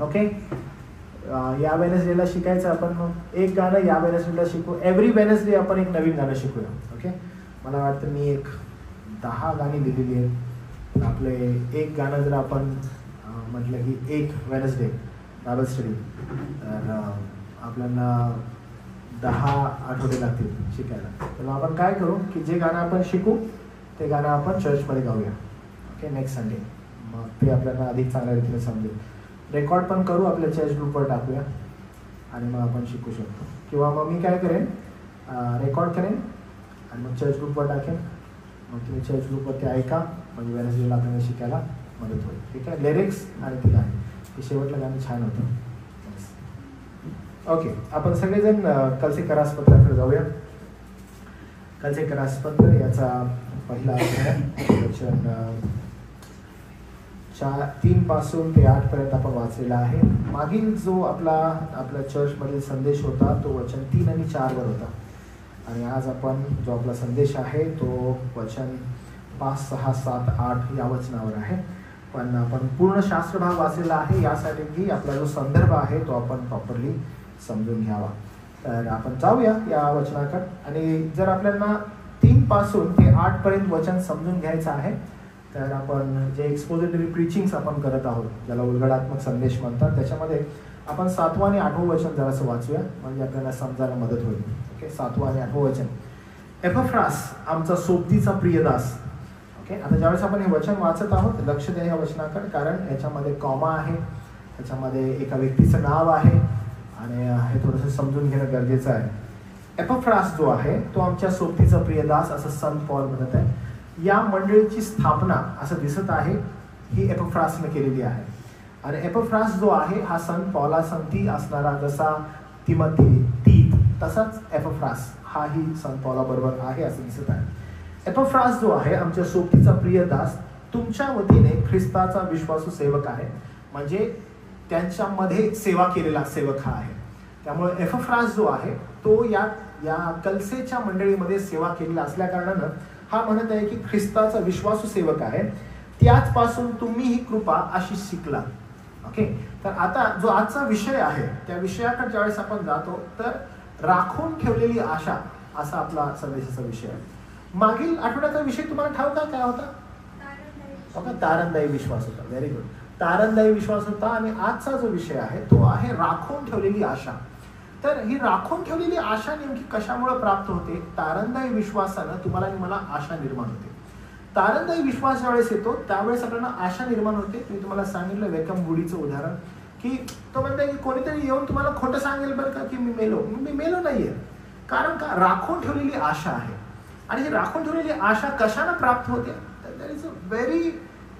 Okay. या वेनसडेला शिकायचं आपण एक गाणं, या वेनसडेला शिकू. एव्हरी वेनसडे आपण एक नवीन गाणं शिकूया. ओके. मला वाटतं मी एक 10 गाणी लिहिलेली आहेत. आपले एक गाणं जर आपण म्हटलं की एक वेनसडे बायबल स्टडी, तर आपल्याला 10 आठवडे लागतील शिकायला. तर आपण काय करू की जे गाणं आपण शिकू ते गाणं आपण चर्चमध्ये गाऊया. ओके. नेक्स्ट संडे मग ते आपल्याला अधिक चांगल्या रीतीने समजेल. रेकॉर्ड पण करू, आपल्या चर्च ग्रुपवर टाकूया आणि मग आपण शिकू शकतो. किंवा मग मी काय करेन, रेकॉर्ड करेन आणि मग चर्च ग्रुपवर टाकेन. मग तुम्ही चर्च ग्रुपवर ते ऐका, म्हणजे वेनसडेला आपल्याला शिकायला मदत होईल. ठीक आहे. लिरिक्स आणि ती गाणी, हे शेवटलं गाणं छान होतं. ओके. आपण सगळेजण कलसे करासपत्राकडे जाऊया. कलसे करासपत्र याचा पहिला वचन 3 पासून ते 8 पर्यंत आपण वाचलेला आहे. मागील जो आपला चर्चमधील संदेश होता तो वचन 3 आणि 4 वर होता. आणि आज आपण जो आपला संदेश आहे तो वचन 5, 6, 7, 8 या वचनावर आहे. पण आपण पूर्ण शास्त्र भाग वाचलेला आहे, यासाठी की आपला जो संदर्भ आहे तो आपण प्रॉपरली समजून घ्यावा. तर आपण जाऊया या वचनाकडे. आणि जर आपल्याला 3 पासून ते 8 पर्यंत वचन समजून घ्यायचं आहे, तर आपण जे एक्सपोजिटरी प्रीचिंग्स आपण करत आहोत, ज्याला उलगडात्मक संदेश म्हणतात, त्याच्यामध्ये आपण 7वं आणि 8वं वचन जरासं वाचूया, म्हणजे आपल्याला समजायला मदत होईल. ओके. 7वं आणि 8वं वचन. एपफ्रास आमचा सोबतीचा प्रियदास. ओके. आता ज्यावेळेस आपण हे वचन वाचत आहोत, लक्ष द्या या वचनाकडे, कारण याच्यामध्ये कॉमा आहे, त्याच्यामध्ये एका व्यक्तीचं नाव आहे आणि हे थोडंसं समजून घेणं गरजेचं आहे. एपफ्रास जो आहे तो आमच्या सोबतीचा प्रियदास, असं संत पॉल म्हणत आहे. या मंडळीची स्थापना असं दिसत आहे ही एपफ्रासने केलेली आहे. आणि एपफ्रास जो आहे हा संत पॉला संती असणारा, जसा तिमोथी, तीत, तसाच एपफ्रास हाही संत पॉला बरोबर आहे असं दिसत आहे. एपफ्रास जो आहे आमच्या सोबतीचा प्रियदास, तुमच्या वतीने ख्रिस्ताचा विश्वासू सेवक आहे, म्हणजे त्यांच्यामध्ये सेवा केलेला सेवक हा आहे. त्यामुळे एपफ्रास जो आहे तो या कलसेच्या मंडळीमध्ये सेवा केलेला असल्या कारणानं हा म्हणत आहे की ख्रिस्ताचा विश्वासू सेवक आहे, त्याच पासून तुम्ही ही कृपा अशी शिकला. ओके. तर आता जो आजचा विषय आहे त्या विषयाकडे ज्यावेळेस आपण जातो, तर राखून ठेवलेली आशा असा आपला संदेशाचा विषय आहे. मागील आठवड्याचा विषय तुम्हाला ठाऊक काय होता? तारणदायी विश्वास होता. Very good. तारणदायी विश्वास होता. आणि आजचा जो विषय आहे तो आहे राखून ठेवलेली आशा. तर ही राखून ठेवलेली आशा नेमकी कशामुळे प्राप्त होते? तारणदायी विश्वासानं तुम्हाला आणि मला आशा निर्माण होते. तारणदायी विश्वास ज्यावेळेस येतो त्यावेळेस आपल्याला आशा निर्माण होते. मी तुम्हाला सांगितलं वेकम गुडीचं उदाहरण, की तो म्हणते की कोणीतरी येऊन तुम्हाला खोटं सांगेल बरं का की मी मेलो नाहीये. कारण का? राखून ठेवलेली आशा आहे. आणि ही राखून ठेवलेली आशा कशानं प्राप्त होते? तर that is a very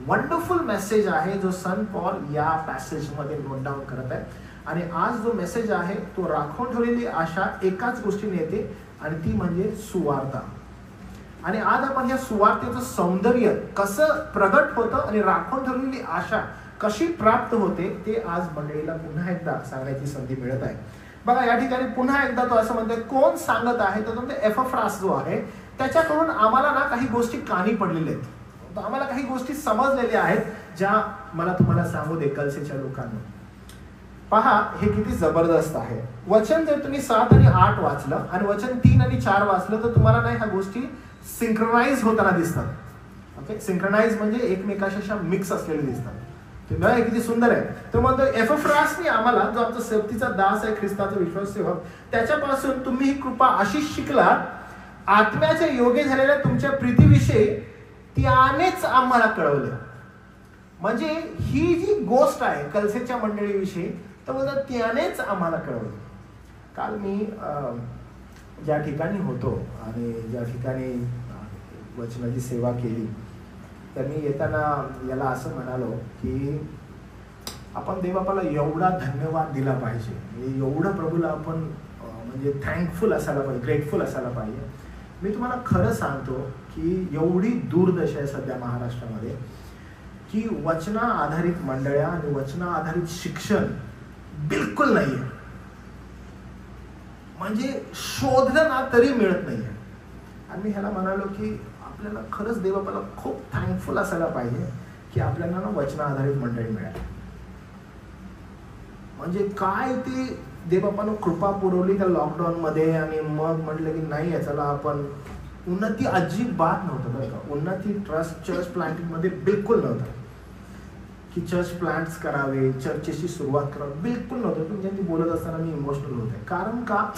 wonderful message आहे जो संत पॉल या पॅसेजमध्ये नोट डाऊन करत आहे. आणि आज जो मेसेज आहे तो राखून ठेवलेली आशा एकाच गोष्टीने येते, आणि ती म्हणजे सुवार्ता. आणि आज आपण या सुवार्तेचं सौंदर्य कसं प्रगट होतं आणि राखून ठेवलेली आशा कशी प्राप्त होते ते आज मंडळीला पुन्हा एकदा सांगण्याची संधी मिळत आहे. बघा या ठिकाणी पुन्हा एकदा तो असं म्हणतोय, कोण सांगत आहे? तर म्हणते एपफ्रास जो आहे त्याच्याकडून आम्हाला ना काही गोष्टी कानी पडलेल्या आहेत, आम्हाला काही गोष्टी समजलेल्या आहेत, ज्या मला तुम्हाला सांगू दे कलसेच्या लोकांना. पहा हे किती जबरदस्त आहे. वचन जर तुम्ही 7 आणि 8 वाचलं आणि वचन 3 आणि 4 वाचलं तर तुम्हाला नाही ह्या गोष्टी सिंक्रोनाइज होताना दिसतात. ओके. सिंक्रोनाइज म्हणजे एकमेकांशी मिक्स असलेले दिसतात. हे किती सुंदर आहे. तर म्हणतो एपफ्रासने आम्हाला, जो आमचा सेवतीचा दास आहे, ख्रिस्ताचा विश्वास सेवक, त्याच्यापासून तुम्ही ही कृपा अशी शिकला, आत्म्याच्या योग्य झालेल्या तुमच्या प्रीतीविषयी त्यानेच आम्हाला कळवलं. म्हणजे ही जी गोष्ट आहे कलसेच्या मंडळीविषयी, तर बोलतात त्यानेच आम्हाला कळवलं. काल मी ज्या ठिकाणी होतो आणि ज्या ठिकाणी वचनाची सेवा केली, तर मी येताना याला असं म्हणालो की आपण देवबापाला एवढा धन्यवाद दिला पाहिजे, म्हणजे एवढं प्रभूला आपण म्हणजे थँकफुल असायला पाहिजे, ग्रेटफुल असायला पाहिजे. मी तुम्हाला खरं सांगतो की एवढी दूरदशा आहे सध्या महाराष्ट्रामध्ये की वचना आधारित मंडळ्या आणि वचना आधारित शिक्षण बिलकुल नाहीये. म्हणजे शोधलं ना तरी मिळत नाहीये. आणि मी ह्याला म्हणालो की आपल्याला खरंच देवबापाला खूप थँकफुल असायला पाहिजे की आपल्याला ना वचना आधारित मंडळी मिळाली. म्हणजे काय ते देवबापानं कृपा पुरवली त्या लॉकडाऊनमध्ये. आणि मग म्हटलं की नाही चला आपण, उन्नती अजिबात नव्हतं बरं का. उन्नती ट्रस्ट चर्च प्लांटिंगमध्ये बिलकुल नव्हतं की चर्च प्लांट्स करावे, चर्चेची सुरुवात करावी, बिलकुल नव्हतं. पण त्यांनी बोलत असताना मी इमोशनल होते. कारण का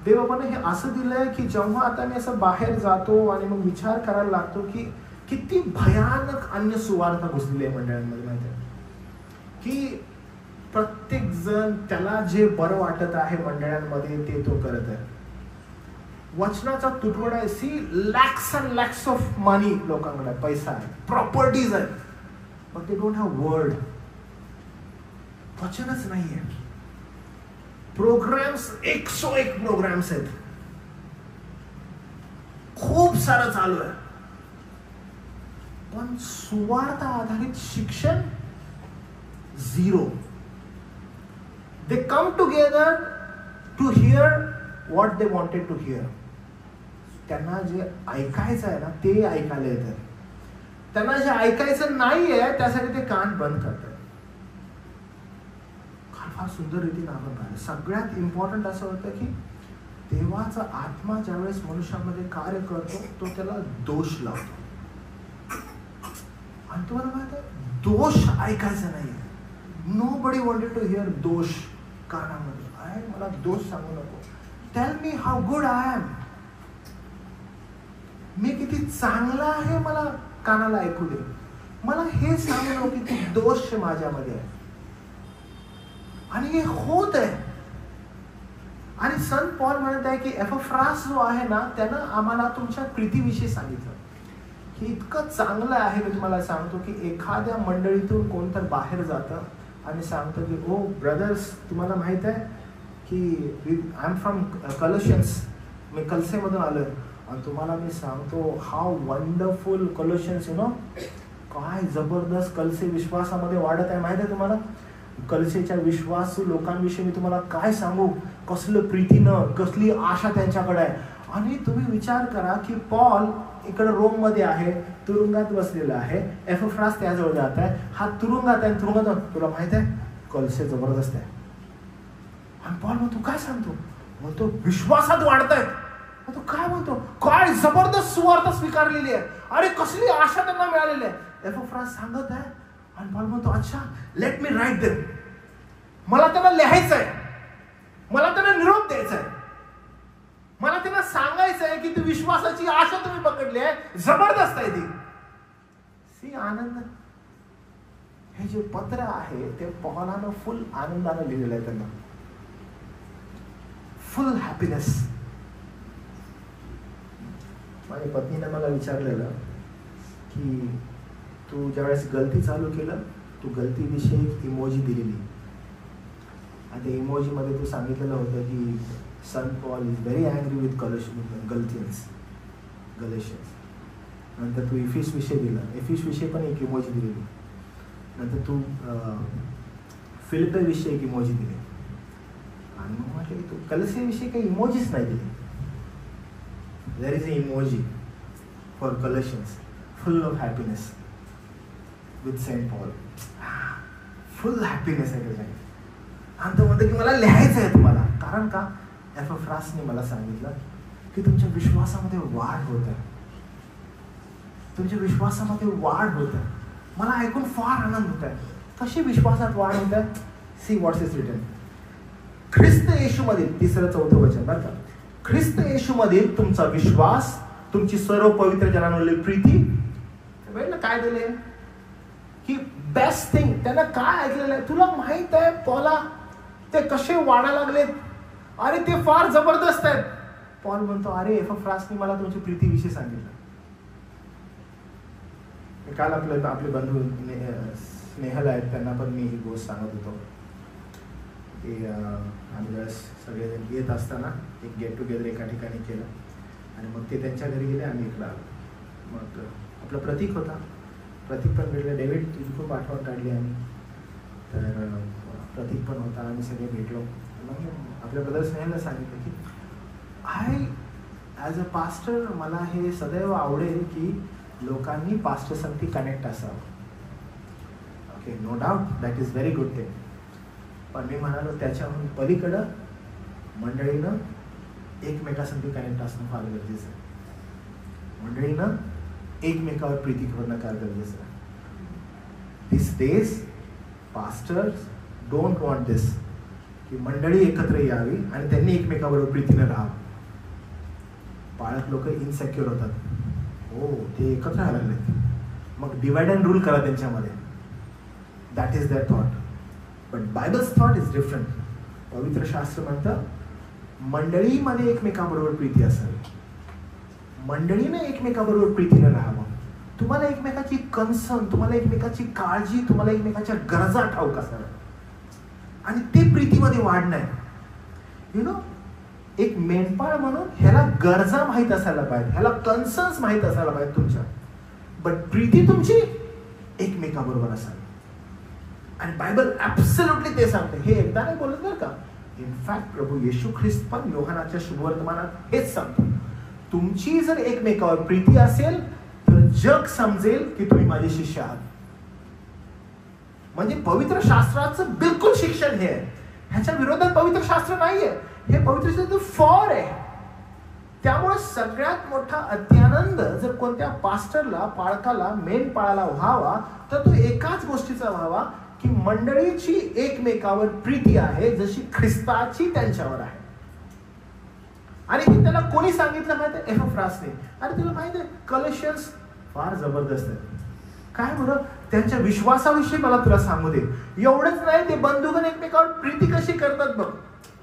देवबापाने हे असं दिलंय की जेव्हा आता मी असं बाहेर जातो आणि मग विचार करायला लागतो की किती भयानक अन्य सुवार्ता घुसलेली आहे मंडळांमध्ये. माहिती आहे की प्रत्येक जण त्याला जे बरं वाटत आहे मंडळांमध्ये ते तो करत आहे. वचनाचा तुटवडा आहे. See lakhs and lakhs of money लोकांकडे पैसा आहे, प्रॉपर्टीज आहेत, but they don't have word. वचनच नाहीये. प्रोग्राम्स 101 प्रोग्राम्स आहेत, खूप सारं चालू आहे, पण सुवार्थ आधारित शिक्षण zero. They come together to hear what they wanted to hear. त्यांना जे ऐकायचं आहे ना ते ऐकायला येतं. त्यांना जे ऐकायचं नाहीये त्यासाठी ते कान बंद करतात. फार सुंदर रीतीने आपण पाहिलं. सगळ्यात इम्पॉर्टंट असं होतं की देवाचा आत्मा ज्यावेळेस मनुष्यामध्ये कार्य करतो तो त्याला दोष लावतो. आणि तुम्हाला माहित आहे दोष ऐकायचा नाहीये. Nobody wanted to hear दोष कानामध्ये. मला दोष सांगू नको. Tell me how good I am. मी किती चांगला आहे मला कानाला ऐकू दे. मला हे सांगू नको की किती दोष माझ्यामध्ये आहे. आणि हे होत आहे. आणि संत पॉल म्हणत आहे की एपफ्रास जो आहे ना त्यानं आम्हाला तुमच्या प्रीतीविषयी सांगितलं की इतकं चांगलं आहे. मी तुम्हाला सांगतो की एखाद्या मंडळीतून कोणतर बाहेर जातं आणि सांगतो की ओ ब्रदर्स, तुम्हाला माहित आहे की आय एम फ्रॉम कलोशियन्स, मी कलसेमधून आलोय, आणि तुम्हाला मी सांगतो हाऊ वंडरफुल कलोशियन्स, यु नो, काय जबरदस्त कलसे विश्वासामध्ये वाढत आहे. माहित आहे तुम्हाला कलसेच्या विश्वासू लोकांविषयी मी तुम्हाला काय सांगू, कसलं प्रीतीनं, कसली आशा त्यांच्याकडे आहे. आणि तुम्ही विचार करा की पॉल इकडे रोम मध्ये आहे, तुरुंगात बसलेला आहे, एपफ्रास त्याजवळ जात आहे, हा तुरुंगात आहे. तुरुंगात तुला माहित आहे कलसे जबरदस्त आहे. आणि पॉल मग तू काय सांगतो, मग तो विश्वासात वाढतायत. मग तू काय म्हणतो, काय जबरदस्त सुवार्ता स्वीकारलेली आहे, अरे कसली आशा त्यांना मिळालेली आहे. एपफ्रास सांगत आहे आणि पॉल म्हणतो अच्छा लेट मी राईट देम. मला त्यांना लिहायचं आहे, मला त्यांना निरोप द्यायचा आहे, मला त्यांना सांगायचं आहे की ती विश्वासाची आशा तुम्ही पकडली आहे, जबरदस्त आहे ती. सी आनंद. हे जे पत्र आहे ते पॉलानं फुल आनंदानं लिहिलेलं आहे. त्यांना फुल हॅपीनेस. माझ्या पत्नीने मला विचारलेलं की तू ज्यावेळेस गलती चालू केलं, तू गलतीविषयी एक इमोजी दिलेली, आणि त्या इमोजी मध्ये तू सांगितलेलं होतं की Saint Paul is very angry with Galatians. नंतर तू इफिस विषय दिला, इफिस विषयी पण एक इमोजी दिलेली. नंतर तू फिलिपे विषयी एक इमोजी दिली. आणि मग म्हटलं की तू कलसे विषयी काही इमोजीच नाही दिली. There is a emoji for Colossians, full of happiness with Saint Paul. Full happiness आहे त्याच्याने. आणि तो म्हणतो की मला लिहायचं आहे तुम्हाला, कारण का एपफ्रासने मला सांगितलं की तुमच्या विश्वासामध्ये वाढ होत आहे, तुमच्या विश्वासामध्ये वाढ होत आहे. मला ऐकून फार आनंद होत आहे. कशी विश्वासात वाढ होत आहे. See what's is written. ख्रिस्त येशूमधील 3-4 वचन बरं का. ख्रिस्त येशूमधील तुमचा विश्वास, तुमची सर्व पवित्र जनांवरील प्रीती. काय दिले की बेस्ट थिंग. त्यांना काय ऐकलेलं आहे तुला माहित आहे पॉला, ते कसे वाढायला लागलेत, अरे ते फार जबरदस्त आहेत. पॉल म्हणतो अरे एपफ्रासने मला तुमची प्रीतीविषयी सांगितलं. काल आपले बंधू स्नेहल आहेत, त्यांना पण मी ही गोष्ट सांगत होतो की आम्ही वेळेस सगळेजण येत असताना एक गेट टुगेदर एका ठिकाणी केलं, आणि मग ते त्यांच्या घरी गेले, आम्ही इकडं आलो. मग आपला प्रतीक होता, प्रतीक पण भेटले. डेव्हिड तुझी खूप आठवण काढली आम्ही, तर प्रतीक पण होता, आम्ही सगळे भेटलो. मग आपल्या ब्रदर स्नेहलला सांगितलं की आय ॲज अ पास्टर मला हे सदैव आवडेल की लोकांनी पास्टर संगती कनेक्ट असावं. Okay, no doubt, that is very good thing. पण मी म्हणालो त्याच्याहून पलीकडं मंडळीनं एकमेकांसाठी कनेक्ट असणं फार गरजेचं आहे. मंडळीनं एकमेकावर प्रीती करणं फार गरजेचं आहे. दिस डेज पास्टर्स डोंट वॉन्ट दिस, की मंडळी एकत्र यावी आणि त्यांनी एकमेकाबरोबर प्रीतीनं राहावं. पाळक लोक इनसेक्युअर होतात. हो, ते एकत्र राहायला लागले, मग डिवाइड अँड रूल करा त्यांच्यामध्ये. That is their thought. But Bible's thought is different. पवित्र शास्त्र म्हणतं मंडळीमध्ये एकमेकाबरोबर प्रीती असावी, मंडळीने एकमेकाबरोबर प्रीतीने राहावं. तुम्हाला एकमेकाची कन्सर्न, तुम्हाला एकमेकाची काळजी, तुम्हाला एकमेकाच्या गरजा ठाऊक असाव्या आणि ते प्रीतीमध्ये वाढणं आहे. यु नो, एक मेंढपाळ म्हणून ह्याला गरजा माहीत असायला पाहिजे, ह्याला कन्सर्न्स माहीत असायला पाहिजे तुमच्या. बट प्रीती तुमची एकमेकाबरोबर असावी. आणि बायबल ऍब्सोल्युटली ते सांगते. हे एकदा नाही बोलत बरं का. इनफॅक्ट प्रभू येशू ख्रिस्त पण योहानाच्या शुभवर्तमानात हेच सांगतो, तुमची जर एकमेकावर प्रीती असेल तर जग समजेल की तुम्ही माझे शिष्य आहात. म्हणजे पवित्र शास्त्राचं बिलकुल शिक्षण हे आहे. ह्याच्या विरोधात पवित्र शास्त्र नाहीये. हे पवित्र शास्त्र फॉर आहे. त्यामुळे सगळ्यात मोठा अत्यानंद जर कोणत्या पास्टरला, पाळकाला, मेंढपाळाला व्हावा तर तो एकाच गोष्टीचा व्हावा की मंडळीची एकमेकावर प्रीती आहे जशी ख्रिस्ताची त्यांच्यावर आहे. आणि हे त्याला कोणी सांगितलं माहिती आहे? एपफ्रासने. आणि तुला माहिती आहे कॉलोशियन्स फार जबरदस्त आहे. काय बरं त्यांच्या विश्वासाविषयी मला तुला सांगू दे. एवढंच नाही, ते बंधुगण एकमेकावर प्रीती कशी करतात बघ.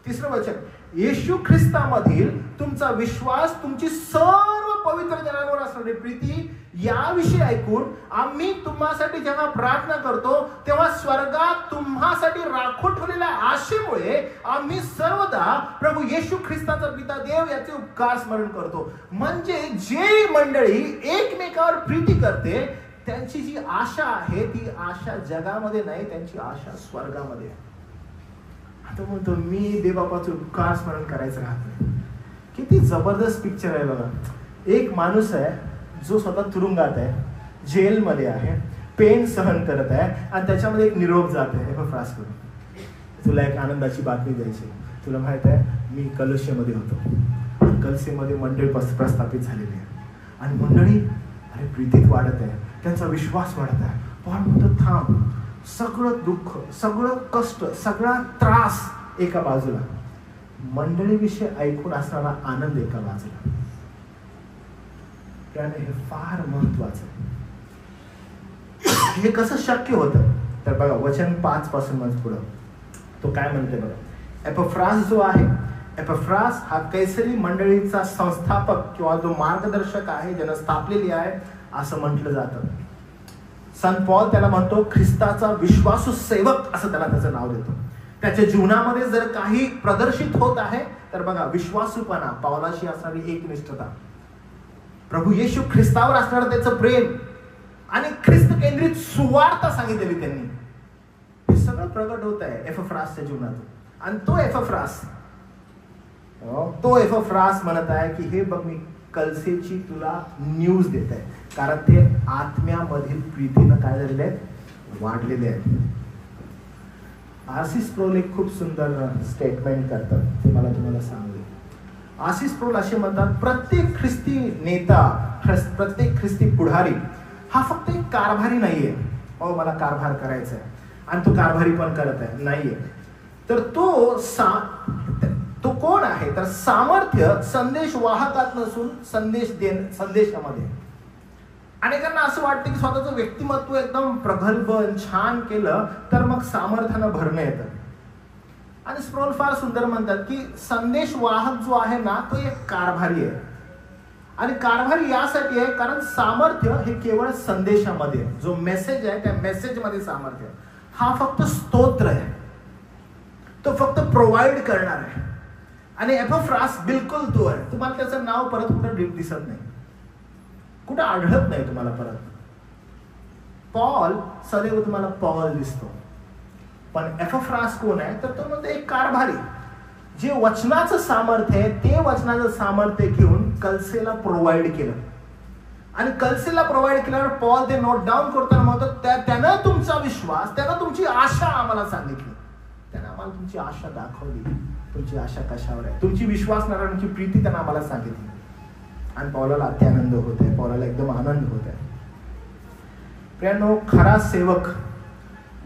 3रं वचन, येशू ख्रिस्तामधील तुमचा विश्वास, तुमची सर्व पवित्र जनांवर असणारी प्रीती याविषयी ऐकून आम्ही तुम्हासाठी जेव्हा प्रार्थना करतो तेव्हा स्वर्गात तुम्हासाठी राखून ठेवलेल्या आशेमुळे आम्ही सर्वदा प्रभू येशू ख्रिस्ताचा पिता देव याचे उपकार स्मरण करतो. म्हणजे जे मंडळी एकमेकावर प्रीती करते त्यांची जी आशा आहे ती आशा जगामध्ये नाही, त्यांची आशा स्वर्गामध्ये आहे. आता म्हणतो मी देवबापाचं उपकार स्मरण करायचं राहत नाही. किती जबरदस्त पिक्चर आहे बघा. एक माणूस आहे जो स्वतः तुरुंगात आहे, जेलमध्ये आहे, पेन सहन करत आहे आणि त्याच्यामध्ये एक निरोप जात आहे एपफ्रास करून, तुला एक आनंदाची बातमी द्यायची. तुला माहित आहे मी कलोसेमध्ये होतो. कलसेमध्ये मंडळी प्रस्थापित झालेली आहे आणि मंडळी अरे प्रीतीत वाढत आहे, त्यांचा विश्वास वाढत आहे. पण म्हणतो थांब, सगळं दुःख, सगळं कष्ट, सगळा त्रास एका बाजूला, मंडळीविषयी ऐकून असणारा आनंद एका बाजूला. त्याने हे फार महत्वाचं आहे. हे कसं शक्य होतं तर बघा वचन 5 पासून पुढं तो काय म्हणते बघा. एपफ्रास जो आहे, एपफ्रास हा कैसरी मंडळीचा संस्थापक किंवा जो मार्गदर्शक आहे, ज्यानं स्थापलेली आहे असं म्हटलं जातं. संत पॉल त्याला म्हणतो ख्रिस्ताचा विश्वासू सेवक असं त्याला त्याचं नाव देतो. त्याच्या जीवनामध्ये जर काही प्रदर्शित होत आहे तर बघा विश्वासूपणा, पावलाशी असणारी एकनिष्ठता, प्रभू येशू ख्रिस्तावर असणारं त्याचं प्रेम आणि ख्रिस्त केंद्रित सुवार्ता सांगितलेली त्यांनी, हे सगळं प्रगट होत आहे एपफ्रासच्या जीवनातून. आणि तो एपफ्रास म्हणत आहे की हे बघ मी कलसेची तुला न्यूज देत आहे, कारण ते आत्म्यामधील प्रीतीनं काय झालेले आहेत, वाढलेले आहेत. आर्सी स्प्रोल एक खूप सुंदर स्टेटमेंट करतात, ते मला तुम्हाला सांगू. आर्सी स्प्रोल असे म्हणतात प्रत्येक ख्रिस्ती नेता, प्रत्येक ख्रिस्ती पुढारी हा फक्त एक कारभारी नाहीये. मला कारभार करायचा आहे आणि तो कारभारी पण करत आहे नाहीये. तर तो कोण आहे तर सामर्थ्य संदेश वाहकात नसून संदेशामध्ये. अनेकांना असं वाटतं की स्वतःचं व्यक्तिमत्व एकदम प्रगल्भ छान केलं तर मग सामर्थ्यानं भरणं येतं. आणि स्प्रोल फार सुंदर म्हणतात की संदेश वाहक जो आहे ना तो एक कारभारी आहे. आणि कारभारी यासाठी आहे कारण सामर्थ्य हे केवळ संदेशामध्ये, जो मेसेज आहे त्या मेसेजमध्ये सामर्थ्य हा फक्त स्तोत्र आहे, तो फक्त प्रोव्हाइड करणार आहे. आणि एपफ्रास बिलकुल तो आहे. तुम्हाला त्याचं नाव परत कुठं दिसत नाही, कुठं आढळत नाही तुम्हाला परत. पॉल सदैव तुम्हाला पॉल दिसतो, पण एपफ्रास कोण आहे तर तो म्हणजे एक कारभारी, जे वचनाचं सामर्थ्य आहे ते वचनाचं सामर्थ्य घेऊन कलसेला प्रोव्हाइड केलं. आणि कलसेला प्रोव्हाइड केल्यावर पॉल ते नोट डाऊन करताना म्हणतो त्यानं तुमचा विश्वास, त्यानं तुमची आशा आम्हाला सांगितली, त्याने आम्हाला तुमची आशा दाखवली. तुमची आशा कशावर आहे, तुमची विश्वासणाऱ्यांची प्रीती त्यांना आम्हाला सांगितली. आणि पौलाला अत्यानंद होत आहे, पौलाला एकदम आनंद होत आहे. प्रियांनो, खरा सेवक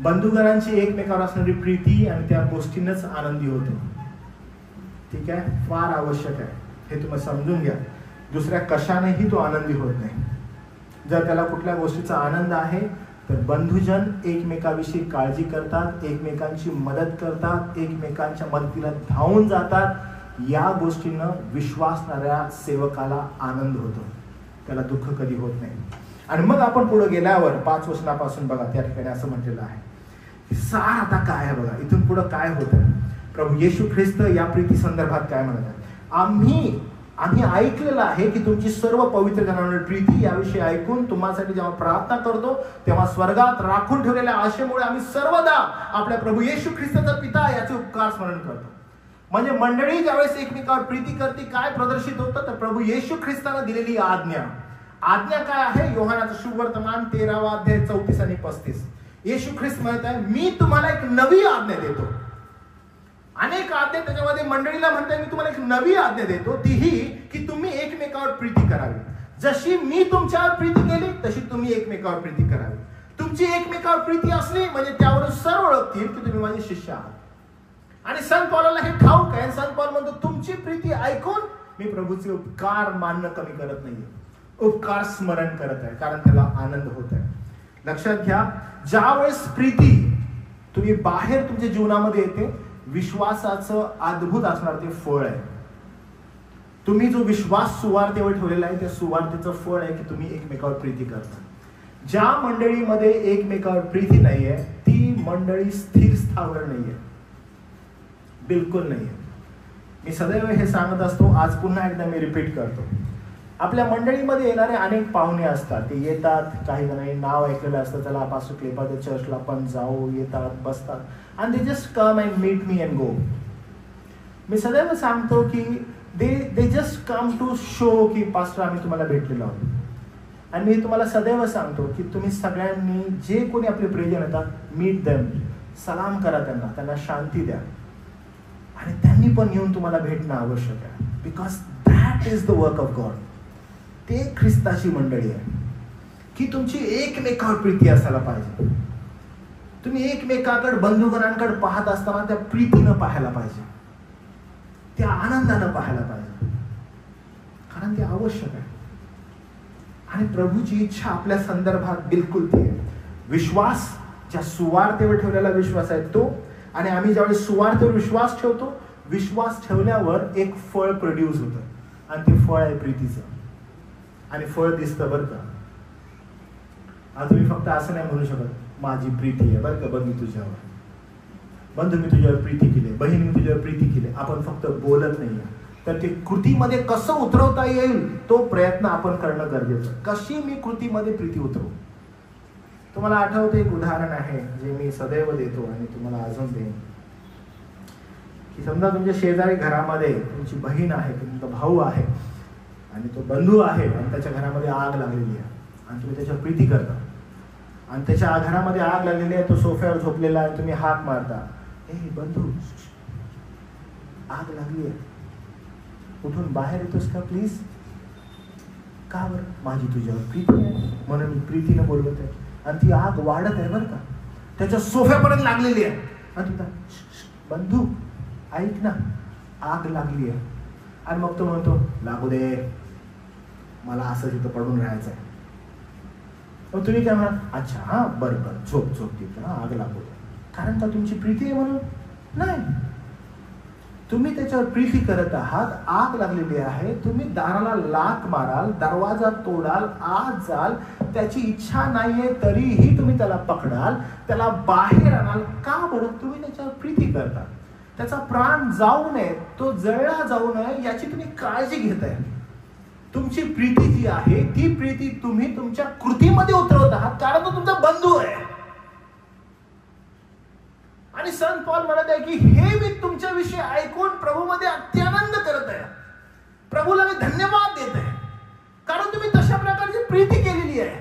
बंधुगणांची एकमेकावर असणारी प्रीती आणि त्या गोष्टींनाच आनंदी होतो. ठीक आहे, फार आवश्यक आहे हे तुम्ही समजून घ्या. दुसऱ्या कशानेही तो आनंदी होत नाही. जर त्याला कुठल्या गोष्टीचा आनंद आहे तर बंधुजन एकमेकाविषयी काळजी करतात, एकमेकांची मदत करतात, एकमेकांच्या मदतीला धावून जातात. या गोष्टीनं विश्वासणाऱ्या सेवकाला आनंद होतो, त्याला दुःख कधी होत नाही. आणि मग आपण पुढे गेल्यावर 5 वचनापासून बघा, त्या ठिकाणी असं म्हटलेलं आहे, सार आता काय आहे बघा, इथून पुढे काय होतं. प्रभू येशू ख्रिस्त या प्रीती संदर्भात काय म्हणत आहे, आम्ही ऐकलेलं आहे की तुमची सर्व पवित्र जनांवर प्रीती. याविषयी ऐकून तुम्हासाठी जेव्हा प्रार्थना करतो तेव्हा स्वर्गात राखून ठेवलेल्या आशेमुळे आम्ही सर्वदा आपल्या प्रभू येशू ख्रिस्ताचा पिता याचे उपकार स्मरण करतो. म्हणजे मंडळी ज्यावेळेस एकमेकावर प्रीती करते, काय प्रदर्शित होतं तर प्रभू येशू ख्रिस्ताने दिलेली आज्ञा काय आहे. योहानाचं शुभवर्तमान 13वा अध्याय 34 आणि 35. येशू ख्रिस्त म्हणत आहे, मी तुम्हाला एक नवी आज्ञा देतो. अनेक आज्ञा त्याच्यामध्ये मंडळीला म्हणताय, मी तुम्हाला एक नवी आज्ञा देतो, ती ही की तुम्ही एकमेकावर प्रीती करावी. जशी मी तुमच्यावर प्रीती केली तशी तुम्ही एकमेकावर प्रीती करावी. तुमची एकमेकावर प्रीती असली म्हणजे त्यावरून सर्व ओळखतील की तुम्ही माझे शिष्य आहात. आणि संत पौलाला हे ठाऊक आहे. संत पौल म्हणतो, तुमची प्रीती ऐकून मी प्रभूचे उपकार मानणं कमी करत नाहीये, उपकार स्मरण करत आहे, कारण त्याला आनंद होत आहे. लक्षात घ्या, ज्यावेळेस प्रीती तुम्ही बाहेर तुमच्या जीवनामध्ये येते, विश्वासाचं अद्भुत असणार ते फळ आहे. तुम्ही जो विश्वास सुवार्तेवर ठेवलेला आहे, त्या सुवार्तेचं फळ आहे की तुम्ही एकमेकावर प्रीती करता. ज्या मंडळीमध्ये एकमेकावर प्रीती नाहीये ती मंडळी स्थिर स्थावर नाहीये, बिलकुल नाहीये. मी सदैव हे सांगत असतो, आज पुन्हा एकदा मी रिपीट करतो. आपल्या मंडळीमध्ये येणारे अनेक पाहुणे असतात. ते येतात, काही जणांनी नाव ऐकलेलं असतं, चला पास्टर क्लेपाच्या चर्चला पण जाऊ, येतात, बसतात, and they just come and meet me and go. मी सदैव सांगतो की they just come to show की पास्टर आम्ही तुम्हाला भेटलेलो आहोत. आणि मी तुम्हाला सदैव सांगतो की तुम्ही सगळ्यांनी जे कोणी आपले प्रियजन येतात, मीट देम, सलाम करा त्यांना शांती द्या. आणि त्यांनी पण येऊन तुम्हाला भेटणं आवश्यक आहे. Because that is the work of God. ते ख्रिस्ताची मंडळी आहे की तुमची एकमेकावर प्रीती असायला पाहिजे. तुम्ही एकमेकाकडे बंधुगणांकडे पाहत असताना त्या प्रीतीनं पाहायला पाहिजे, त्या आनंदानं पाहायला पाहिजे, कारण ते आवश्यक आहे. आणि प्रभूची इच्छा आपल्या संदर्भात बिलकुल ती आहे. विश्वास, ज्या सुवार्तेवर ठेवलेला विश्वास आहे तो. आणि आम्ही ज्यावेळेस सुवार्तेवर विश्वास ठेवतो, विश्वास ठेवल्यावर एक फळ प्रोड्यूस होतं आणि ते फळ आहे प्रीतीचं. आणि फळ दिसतं बरं का. आज तुम्ही फक्त असं नाही म्हणू शकत माझी प्रीती आहे बरं का बंधू तुझ्यावर, बंधू मी तुझ्यावर प्रीती केली, बहीण मी तुझ्यावर प्रीती केली. आपण फक्त बोलत नाहीये, तर ते कृतीमध्ये कसं उतरवता येईल तो प्रयत्न आपण करणं गरजेचं. कशी मी कृतीमध्ये प्रीती उतरवू. तुम्हाला आठवतं एक उदाहरण आहे जे मी सदैव देतो आणि तुम्हाला अजून देईन. की समजा तुमच्या शेजारी घरामध्ये तुमची बहीण आहे, तुमचा भाऊ आहे आणि तो बंधू आहे आणि त्याच्या घरामध्ये आग लागलेली आहे आणि तुम्ही त्याच्यावर प्रीती करता. आणि त्याच्या घरामध्ये आग लागलेली आहे, तो सोफ्यावर झोपलेला आहे, तुम्ही हाक मारता, ए बंधू आग लागली आहे, उठून बाहेर येतोस का प्लीज. का बरं, माझी तुझ्यावर प्रीती आहे म्हणून मी प्रीतीनं बोलवत आहे. आणि ती आग वाढत आहे बरं का, त्याच्या सोफ्यापर्यंत लागलेली आहे. आणि तुझा बंधू ऐक ना, आग लागली आहे. आणि मग तो म्हणतो लागू दे, मला असं तिथं पडून राहायचं आहे. मग तुम्ही काय म्हणा, अच्छा हा बरं बरं झोप तिथं, हा आग लागू दे. कारण का तुमची प्रीती आहे म्हणून नाही, तुम्ही त्याच्यावर प्रीती करत आहात. आग लागलेली आहे, तुम्ही दाराला लाथ माराल, दरवाजा तोडाल, आत जाल, त्याची इच्छा नाहीये तरीही तुम्ही त्याला पकडाल, त्याला बाहेर आणाल. का बरं, तुम्ही त्याच्यावर प्रीती करता. त्याचा प्राण जाऊ नये, तो जळला जाऊ नये याची तुम्ही काळजी घेताय. तुमची प्रीती जी आहे ती प्रीती तुम्ही तुमच्या कृतीमध्ये उतरवत आहात, कारण तो तुमचा बंधू आहे. आणि संत पौल म्हणत आहे की हे मी तुमच्या विषयी ऐकून प्रभूमध्ये अत्यानंद करत आहे, प्रभूला मी धन्यवाद देत आहे, कारण तुम्ही तशा प्रकारची प्रीती केलेली आहे.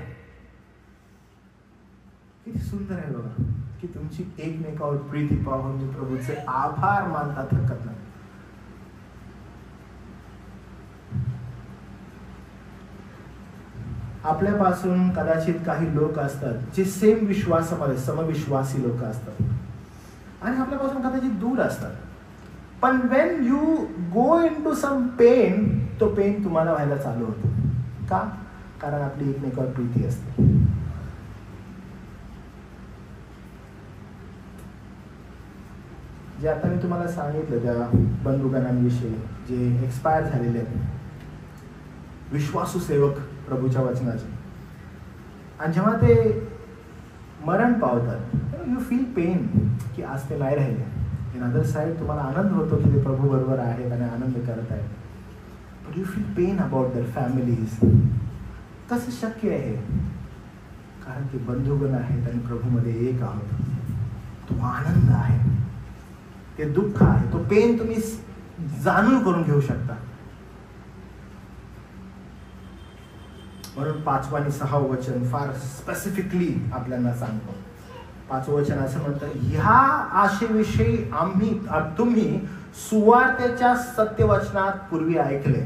किती सुंदर आहे बघा, की तुमची एकमेकावर प्रीती पाहून मी प्रभूचे आभार मानता थकत नाही. आपल्यापासून कदाचित काही लोक असतात जे सेम विश्वासामध्ये समविश्वासी लोक असतात आणि आपल्यापासून कदाचित दूर असतात. पण when you go into some pain, तो पेन तुम्हाला व्हायला चालू होतो. का? कारण आपली एकमेकावर प्रीती असते. जे आता मी तुम्हाला सांगितलं त्या बंधुगणांविषयी जे एक्सपायर झालेले आहेत, विश्वासू सेवक प्रभूच्या वचनाचे, आणि जेव्हा ते मरण पावतात यू फील पेन की आज ते नाही राहिले. इन अदर साईड तुम्हाला आनंद होतो की ते प्रभू बरोबर आहेत आणि आनंद करत आहेत. But you feel pain about their families. कसं शक्य आहे? कारण ते बंधुगण आहेत आणि प्रभूमध्ये एक आहोत. तो आनंद आहे, ते दुःख आहे, तो पेन तुम्ही जाणून करून घेऊ शकता. म्हणून 5 आणि 6 वचन फार स्पेसिफिकली आपल्याला सांगतो. 5 वचन असं म्हणतं, ह्या आशेविषयी तुम्ही सुवार्तेच्या सत्यवचनात पूर्वी ऐकले.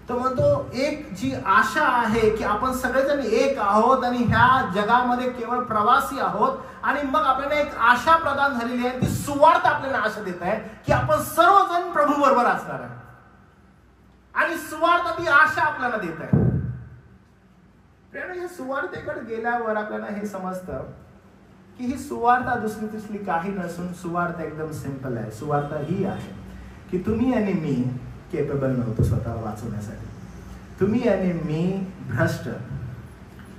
तो म्हणतो एक जी आशा आहे की आपण सगळेजण एक आहोत आणि ह्या जगामध्ये केवळ प्रवासी आहोत, आणि मग आपल्याला एक आशा प्रदान झालेली आहे. ती सुवार्त आपल्याला आशा देत आहे की आपण सर्वजण प्रभू बरोबर असणार आहे, आणि सुवार्त ती आशा आपल्याला देत आहे. या सुवार्तेकडे गेल्यावर आपल्याला हे समजतं की ही सुवार्ता दुसरी तिसरी काही नसून सुवार्ता एकदम सिंपल आहे. सुवार्ता ही आहे की तुम्ही आणि मी केपेबल नव्हतो स्वतःला वाचवण्यासाठी. तुम्ही आणि मी भ्रष्ट,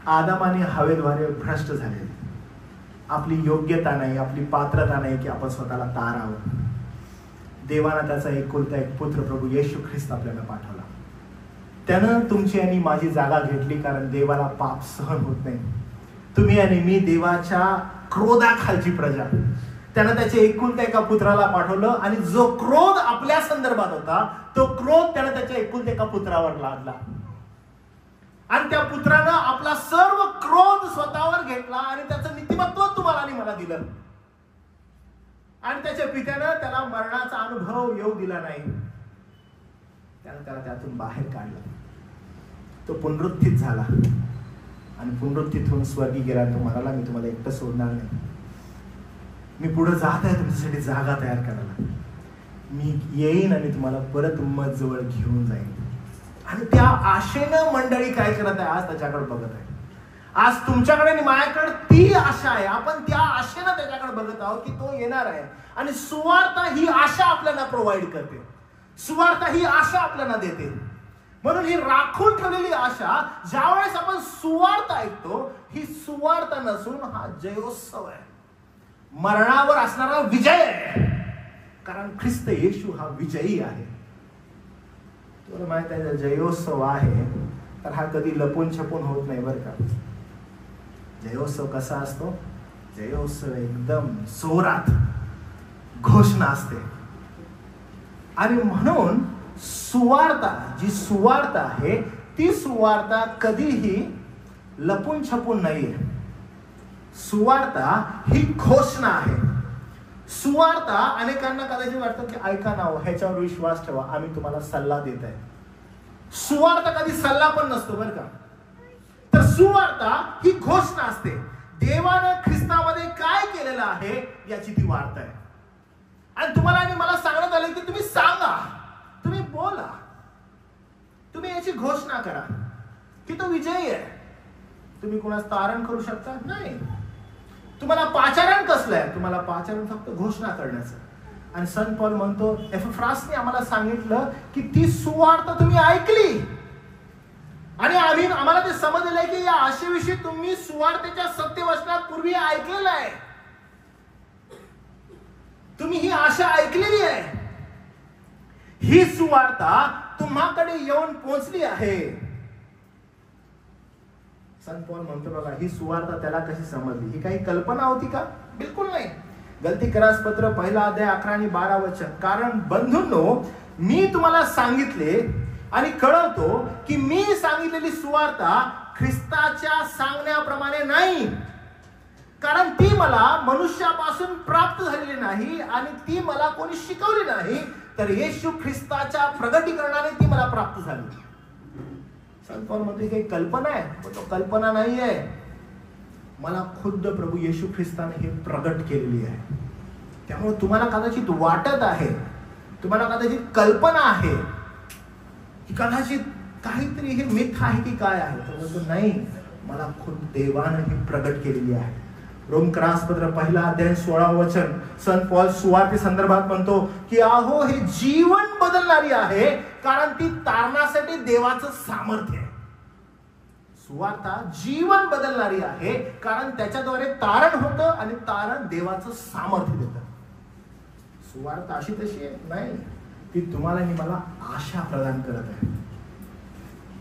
आदम आणि हवेद्वारे भ्रष्ट झाले. आपली योग्यता नाही, आपली पात्रता नाही की आपण स्वतःला तारावं. देवानं त्याचा एकुलता एक पुत्र प्रभू येशू ख्रिस्त आपल्याला पाठवला. त्यानं तुमची आणि माझी जागा घेतली, कारण देवाला पाप सहन होत नाही. तुम्ही आणि मी देवाच्या क्रोधाखालची प्रजा. त्यानं त्याच्या एकुलत्या एका पुत्राला पाठवलं, आणि जो क्रोध आपल्या संदर्भात होता तो क्रोध त्यानं त्याच्या एकुलत्या एका पुत्रावर लादला, आणि त्या पुत्रानं आपला सर्व क्रोध स्वतःवर घेतला आणि त्याचं नीतिमत्व तुम्हाला आणि मला दिलं. आणि त्याच्या पित्यानं त्याला मरणाचा अनुभव येऊ दिला नाही, त्यानं त्याला त्यातून बाहेर काढलं. तो पुनरुत्थित झाला आणि पुनरुत्थित होऊन स्वर्गी गेला. तो म्हणाला, मी तुम्हाला एकटं सोडणार नाही, मी पुढे जात आहे तुमच्यासाठी जागा तयार करायला. मी येईन आणि तुम्हाला परत मत जवळ घेऊन जाईन. आणि त्या आशेनं मंडळी काय करत आहे? आज त्याच्याकडे बघत आहे. आज तुमच्याकडे आणि माझ्याकडे ती आशा आहे. आपण त्या आशेनं त्याच्याकडे बघत आहोत की तो येणार आहे. आणि सुवार्ता ही आशा आपल्याला प्रोव्हाइड करते. सुवार्ता ही आशा आपल्याला देते. म्हणून ही राखून ठेवलेली आशा, ज्यावेळेस आपण सुवार्ता ऐकतो, ही सुवार्ता नसून हा जयोत्सव आहे, मरणावर असणारा विजय आहे. कारण ख्रिस्त येशू हा विजयी आहे. तुला माहित आहे, जयोत्सव आहे तर हा कधी लपून छपून होत नाही बरं का. जयोत्सव कसा असतो? जयोत्सव एकदम जोरात घोषणा असते. आणि म्हणून सुवार्ता, जी सुवार्ता आहे ती सुवार्ता कधीही लपून छपून नाहीये. सुवार्ता ही घोषणा आहे. सुवार्ता अनेकांना कदाचित वाटतं की ऐका ना, ह्याच्यावर विश्वास ठेवा, आम्ही तुम्हाला सल्ला देत आहे. सुवार्ता कधी सल्ला पण नसतो बरं का. तर सुवार्ता ही घोषणा असते. देवानं ख्रिस्तामध्ये काय केलेलं आहे याची ती वार्ता आहे. आणि तुम्हाला आणि मला सांगण्यात आलं की तुम्ही सांगा, तुम्ही बोला, तुम्ही याची घोषणा करा की तो विजयी आहे. तुम्ही कोणाचं तारण करू शकता? नाही. तुम्हाला पाचारण कसलं आहे? तुम्हाला पाचारण फक्त घोषणा करण्याचं. आणि संत पौल म्हणतो, एपफ्रासने आम्हाला सांगितलं की ती सुवार्ता तुम्ही ऐकली, आणि आम्हाला ते समजलेलं आहे की या आशेविषयी तुम्ही सुवार्तेच्या सत्यवचनात पूर्वी ऐकलेलं आहे. तुम्ही ही आशा ऐकलेली आहे. ही सुवार्ता तुम्हाकडे येऊन पोहोचली आहे. संत पौल म्हणतो बघा, ही सुवार्ता त्याला कशी समजली? ही काही कल्पना होती का? बिलकुल नाही. गलतीकरास पत्र 1 अध्याय 11 आणि 12 वचन, कारण बंधूंनो, मी तुम्हाला सांगितले आणि कळवतो की मी सांगितलेली सुवार्ता ख्रिस्ताच्या सांगण्याप्रमाणे नाही, कारण ती मला मनुष्यापासून प्राप्त झालेली नाही आणि ती मला कोणी शिकवली नाही, तर येशू ख्रिस्ताच्या प्रगटीकरणाने ती मला प्राप्त झाली. संत पौल म्हणतो काही कल्पना आहे, तो कल्पना नाही आहे, मला खुद्द प्रभू येशू ख्रिस्ताने हे प्रगट केलेली आहे. त्यामुळे तुम्हाला कदाचित वाटत आहे, तुम्हाला कदाचित कल्पना आहे की कदाचित काहीतरी हे मिथ आहे की काय आहे, तर म्हणतो नाही, मला खुद्द देवाने ही प्रगट केलेली आहे. रोमकरासपत्र 1 अध्याय 16 वचन संत पौल सुवार्ते संदर्भात म्हणतो की अहो हे जीवन बदलणारी आहे, कारण ती तारणासाठी देवाचं सामर्थ्य आहे. सुवार्ता जीवन बदलणारी आहे, कारण त्याच्याद्वारे तारण होतं आणि तारण देवाचं सामर्थ्य देतं. सुवार्ता अशी तशी नाही, ती तुम्हाला आणि मला आशा प्रदान करत आहे.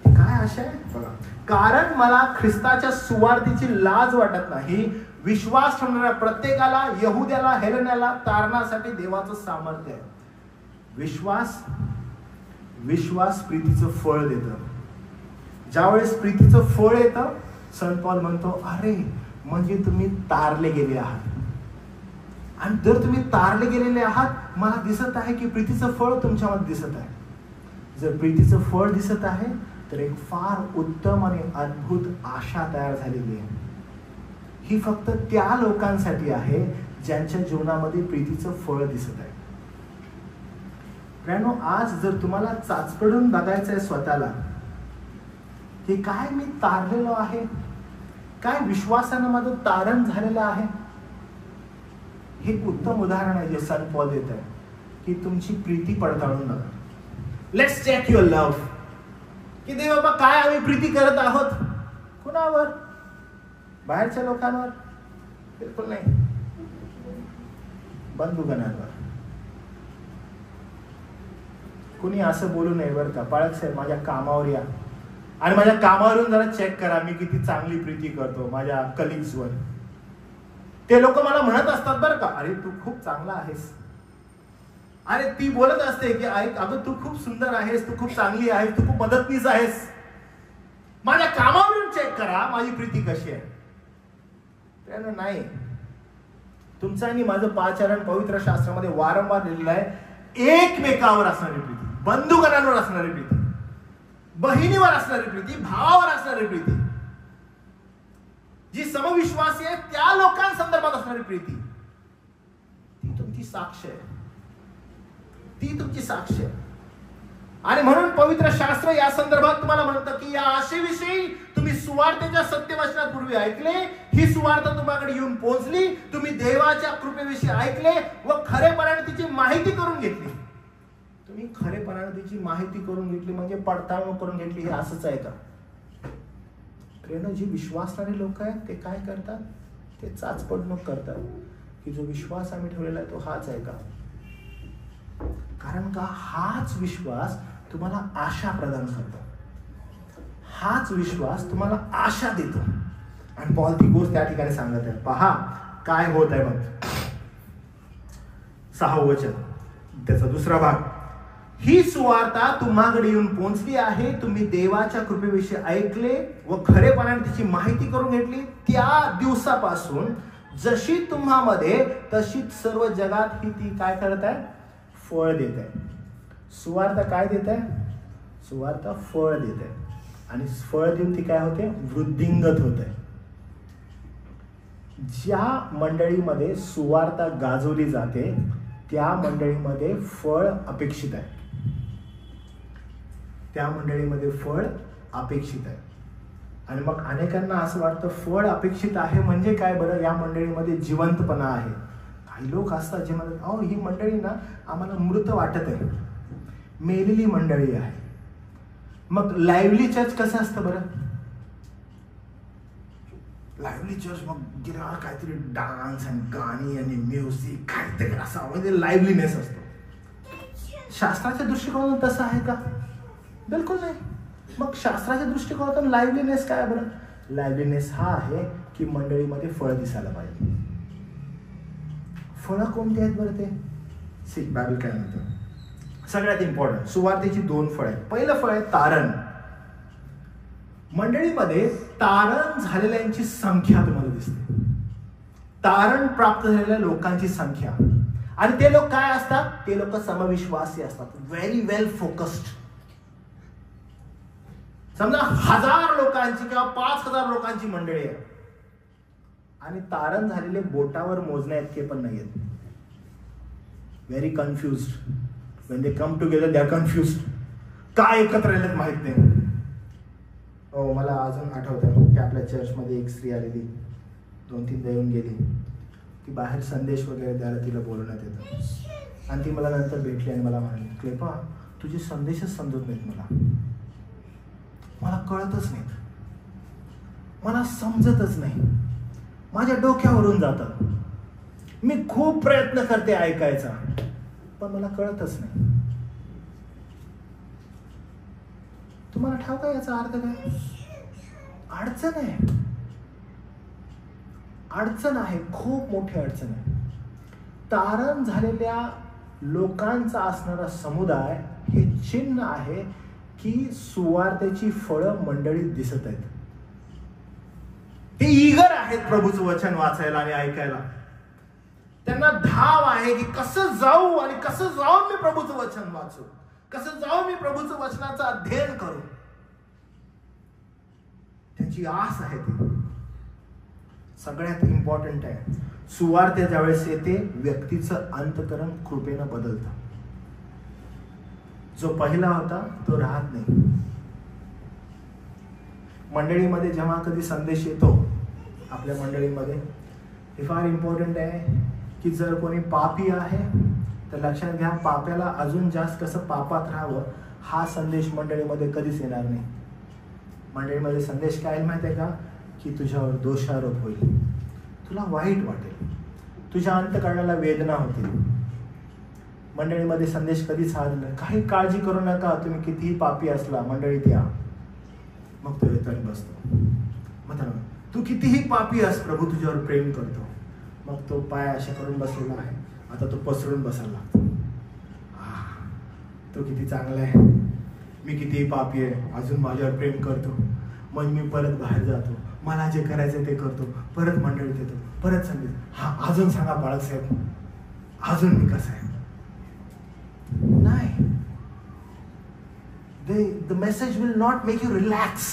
काय आशा आहे बघा, कारण मला ख्रिस्ताच्या सुवार्तेची लाज वाटत नाही. विश्वास ठेवणाऱ्या प्रत्येकाला, यहुद्याला, हेलेनाला तारणासाठी देवाचं सामर्थ्य आहे. विश्वास प्रीतीचं फळ देतं. ज्यावेळेस प्रीतीचं फळ येतं, संत पौल म्हणतो अरे म्हणजे तुम्ही तारले गेले आहात. आणि जर तुम्ही तारले गेलेले आहात, मला दिसत आहे की प्रीतीचं फळ तुमच्यामध्ये दिसत आहे. जर प्रीतीचं फळ दिसत आहे तर एक फार उत्तम आणि अद्भुत आशा तयार झालेली आहे. ही फक्त त्या लोकांसाठी आहे ज्यांच्या जीवनामध्ये प्रीतीचं फळ दिसत आहे. प्रियानो, आज जर तुम्हाला चाचपडून बघायचं आहे स्वतःला की काय मी तारलेलो आहे, काय विश्वासानं माझं तारण झालेलं आहे, हे उत्तम उदाहरण आहे जे संत पौल देत आहे की तुमची प्रीती पडताळून बघा. Let's check your love. की देव बाबा काय आम्ही प्रीती करत आहोत, कुणावर? बाहेरच्या लोकांवर? बिलकुल नाही. बंधुगणांवर. कुणी असं बोलू नये बरं का, पाळक साहेब माझ्या कामावर या आणि माझ्या कामावरून जरा चेक करा मी किती चांगली प्रीती करतो माझ्या कलिग्सवर. ते लोक मला म्हणत असतात बरं का, अरे तू खूप चांगला आहेस. अरे ती बोलत असते की ऐक अगं तू खूप सुंदर आहेस, तू खूप चांगली आहेस, तू खूप मदतनीस आहेस. माझ्या कामावरून चेक करा माझी प्रीती कशी आहे. त्यानं नाही, तुमचं आणि माझं पाचारण पवित्र शास्त्रामध्ये वारंवार लिहिलेलं आहे, एकमेकावर असणारी प्रीती, बंधुगणांवर असणारी प्रीती, बहिणीवर असणारी प्रीती, भावावर असणारी प्रीती, जी समविश्वासी आहे त्या लोकांसंदर्भात असणारी प्रीती, ती तुमची साक्ष आहे. ती तुमची साक्ष आहे. आणि म्हणून पवित्र शास्त्र या संदर्भात तुम्हाला म्हणतं की या आशेविषयी तुम्ही सुवार्तेच्या सत्यवचनापूर्वी ऐकले, ही सुवार्ता तुम्हाकडे येऊन पोहोचली, तुम्ही देवाच्या कृपेविषयी ऐकले व खरेपणाने तिची माहिती करून घेतली. तुम्ही खरेपणाने तिची माहिती करून घेतली म्हणजे पडताळून करून घेतली, हे असंच आहे का? प्रेरणा, जी विश्वासणारे लोक आहेत ते काय करतात, ते चाचपडणूक करतात की जो विश्वास आम्ही ठेवलेला आहे तो हाच आहे का. कारण का हाच विश्वास तुम्हाला आशा प्रदान करतो, हाच विश्वास तुम्हाला आशा देतो. आणि पौल ती गोष्ट त्या ठिकाणी सांगत आहे. पहा काय होत आहे मग. 6 वचन त्याचा दुसरा भाग, ही सुवार्ता तुम्हाकडे येऊन पोहोचली आहे, तुम्ही देवाच्या कृपेविषयी ऐकले व खरेपणाने तिची माहिती करून घेतली. त्या दिवसापासून जशी तुम्हामध्ये तशीच सर्व जगात ही ती काय करत आहे, फळ देत आहे. सुवार्ता काय देत आहे, सुवार्ता फळ देत आहे. आणि फळ देऊन ती काय होते, वृद्धिंगत होत आहे. ज्या मंडळीमध्ये सुवार्ता गाजवली जाते त्या मंडळीमध्ये फळ अपेक्षित आहे, त्या मंडळीमध्ये फळ अपेक्षित आहे. आणि मग अनेकांना असं वाटतं फळ अपेक्षित आहे म्हणजे काय बरं, या मंडळीमध्ये जिवंतपणा आहे. काही लोक असतात जे म्हणतात अहो ही मंडळी ना आम्हाला मृत वाटत आहे, मेलेली मंडळी आहे. मग लाईव्हली चर्च कसं असतं बरं, लाईव्हली चर्च मग गेल्यावर काहीतरी डान्स आणि गाणी आणि म्युझिक काहीतरी असं म्हणजे लाईव्हलीनेस असतो. शास्त्राच्या दृष्टिकोनातून तसं आहे का, बिलकुल नाही. मग शास्त्राच्या दृष्टिकोनातून लाईव्हलीनेस काय बरं, लाईव्हलीनेस हा आहे की मंडळीमध्ये फळ दिसायला पाहिजे. फळं कोणती आहेत बरं ते बायबल काय म्हणतं, सगळ्यात इम्पॉर्टंट सुवार्तेची 2 फळ आहेत. पहिलं फळ आहे तारण. मंडळीमध्ये तारण झालेल्यांची संख्या तुम्हाला दिसते. तारण प्राप्त झालेल्या लोकांची संख्या. आणि ते लोक काय असतात? ते लोक समविश्वासी असतात, व्हेरी वेल फोकस्ड. समजा 1000 लोकांची किंवा 5000 लोकांची मंडळी आहे आणि तारण झालेले बोटावर मोजण्या इतके पण नाहीयेत. Very confused. When they come together they are confused. काय एकत्र राहिलेत माहित नाही. हो, मला अजून आठवतं की आपल्या चर्चमध्ये एक स्त्री आलेली, 2-3 येऊन गेली. ती बाहेर संदेश वगैरे द्यायला तिला बोलवण्यात येतं आणि ती मला नंतर भेटली आणि मला म्हणाली, क्लेपा तुझे संदेशच समजत नाहीत, मला कळतच नाहीत, मला समजतच नाही, माझ्या डोक्यावरून जातात. मी खूप प्रयत्न करते ऐकायचा पण मला कळतच नाही. तुम्हाला ठाऊक आहे याचा अर्थ काय? अडचण आहे, अडचण आहे, खूप मोठी अडचण आहे. तारण झालेल्या लोकांचा असणारा समुदाय हे चिन्ह आहे की सुवार्तेची फळं मंडळीत दिसत आहेत. ते ईगर आहेत प्रभूचं वचन वाचायला आणि ऐकायला. त्यांना धाव आहे की कसं जाऊ आणि कसं जाऊन मी प्रभूचं वचन वाचू, कसं जाऊन मी प्रभूचं वचनाचं अध्ययन करू. त्यांची आस आहे. ती सगळ्यात इम्पॉर्टंट आहे. सुवार्ते ज्यावेळेस येते व्यक्तीचं अंतःकरण कृपेनं बदलतं. जो पहिला होता तो राहत नाही. मंडळीमध्ये जेव्हा कधी संदेश येतो आपल्या मंडळीमध्ये, हे फार इम्पॉर्टंट आहे की जर कोणी पापी आहे तर लक्षात घ्या, पाप्याला अजून जास्त कसं पापात राहावं हा संदेश मंडळीमध्ये कधीच येणार नाही. मंडळीमध्ये संदेश काय माहिती आहे का? की तुझ्यावर दोषारोप होईल, तुला वाईट वाटेल, तुझ्या अंतःकरणाला वेदना होतील. मंडळीमध्ये संदेश कधीच हा नाही, काही काळजी करू नका, तुम्ही कितीही पापी असला मंडळीत या. मग तो येतो आणि बसतो. मग तू कितीही पापी अस, प्रभू तुझ्यावर प्रेम करतो. मग तो पाय अशा करून बसलेला आहे, आता तो पसरून बसायला लागतो. तो किती चांगला आहे, मी कितीही पापी आहे, अजून माझ्यावर प्रेम करतो. मग मी परत बाहेर जातो, मला जे करायचं ते करतो, परत मंडळीत येतो, परत सांगितलं, हा अजून सांगा बाळासाहेब, अजून मी कसं आहे. नाही, the message will not make you relax.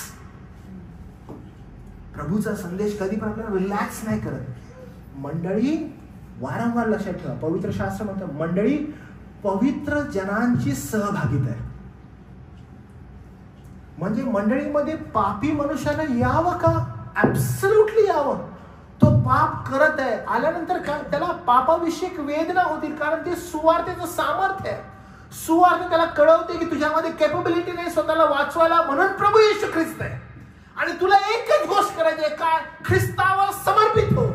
प्रभूचा संदेश कधी पण आपल्याला रिलॅक्स नाही करत. मंडळी वारंवार लक्षात ठेवा, पवित्र शास्त्र म्हणतं मंडळी पवित्र जनांची सहभागिता आहे. म्हणजे मंडळीमध्ये पापी मनुष्याला यावं का? ऍब्सोल्युटली यावं. तो पाप करत आहे, आल्यानंतर त्याला पापाविषयक वेदना होतील, कारण ते सुवार्तेचं सामर्थ्य आहे. सुवार्ते त्याला कळवते की तुझ्यामध्ये कॅपेबिलिटी नाही स्वतःला वाचवायला, म्हणून प्रभू येशू ख्रिस्त आहे आणि तुला एकच गोष्ट करायची आहे, काय? ख्रिस्तावर समर्पित हो,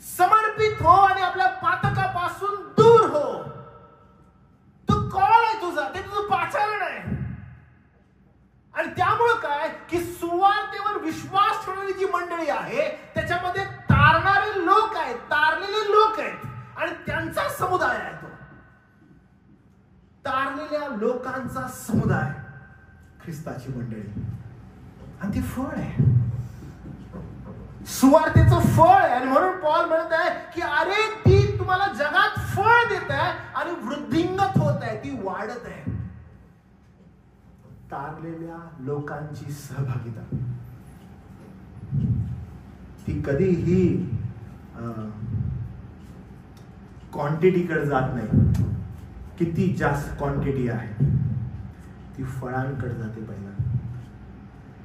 समर्पित हो आणि आपल्या पातकापासून दूर हो. तो कॉल आहे तुझा, ते तुझं पाचारण आहे. आणि त्यामुळं काय की सुवार्तेवर विश्वास ठेवणारी जी मंडळी आहे त्याच्यामध्ये तारणारे लोक आहेत, तारलेले लोक आहेत आणि त्यांचा समुदाय आहे. तो तारलेल्या लोकांचा समुदाय ख्रिस्ताची मंडळी. आणि ते फळ आहे, सुवार्तेचं फळ आहे. आणि म्हणून पॉल म्हणत आहे की अरे ती तुम्हाला जगात फळ देत आहे आणि वृद्धिंगत होत आहे, ती वाढत आहे. तारलेल्या लोकांची सहभागिता ती कधीही क्वांटिटीकडे जात नाही, किती जास्त क्वांटिटी आहे, ती फळांकडे जाते पहिला.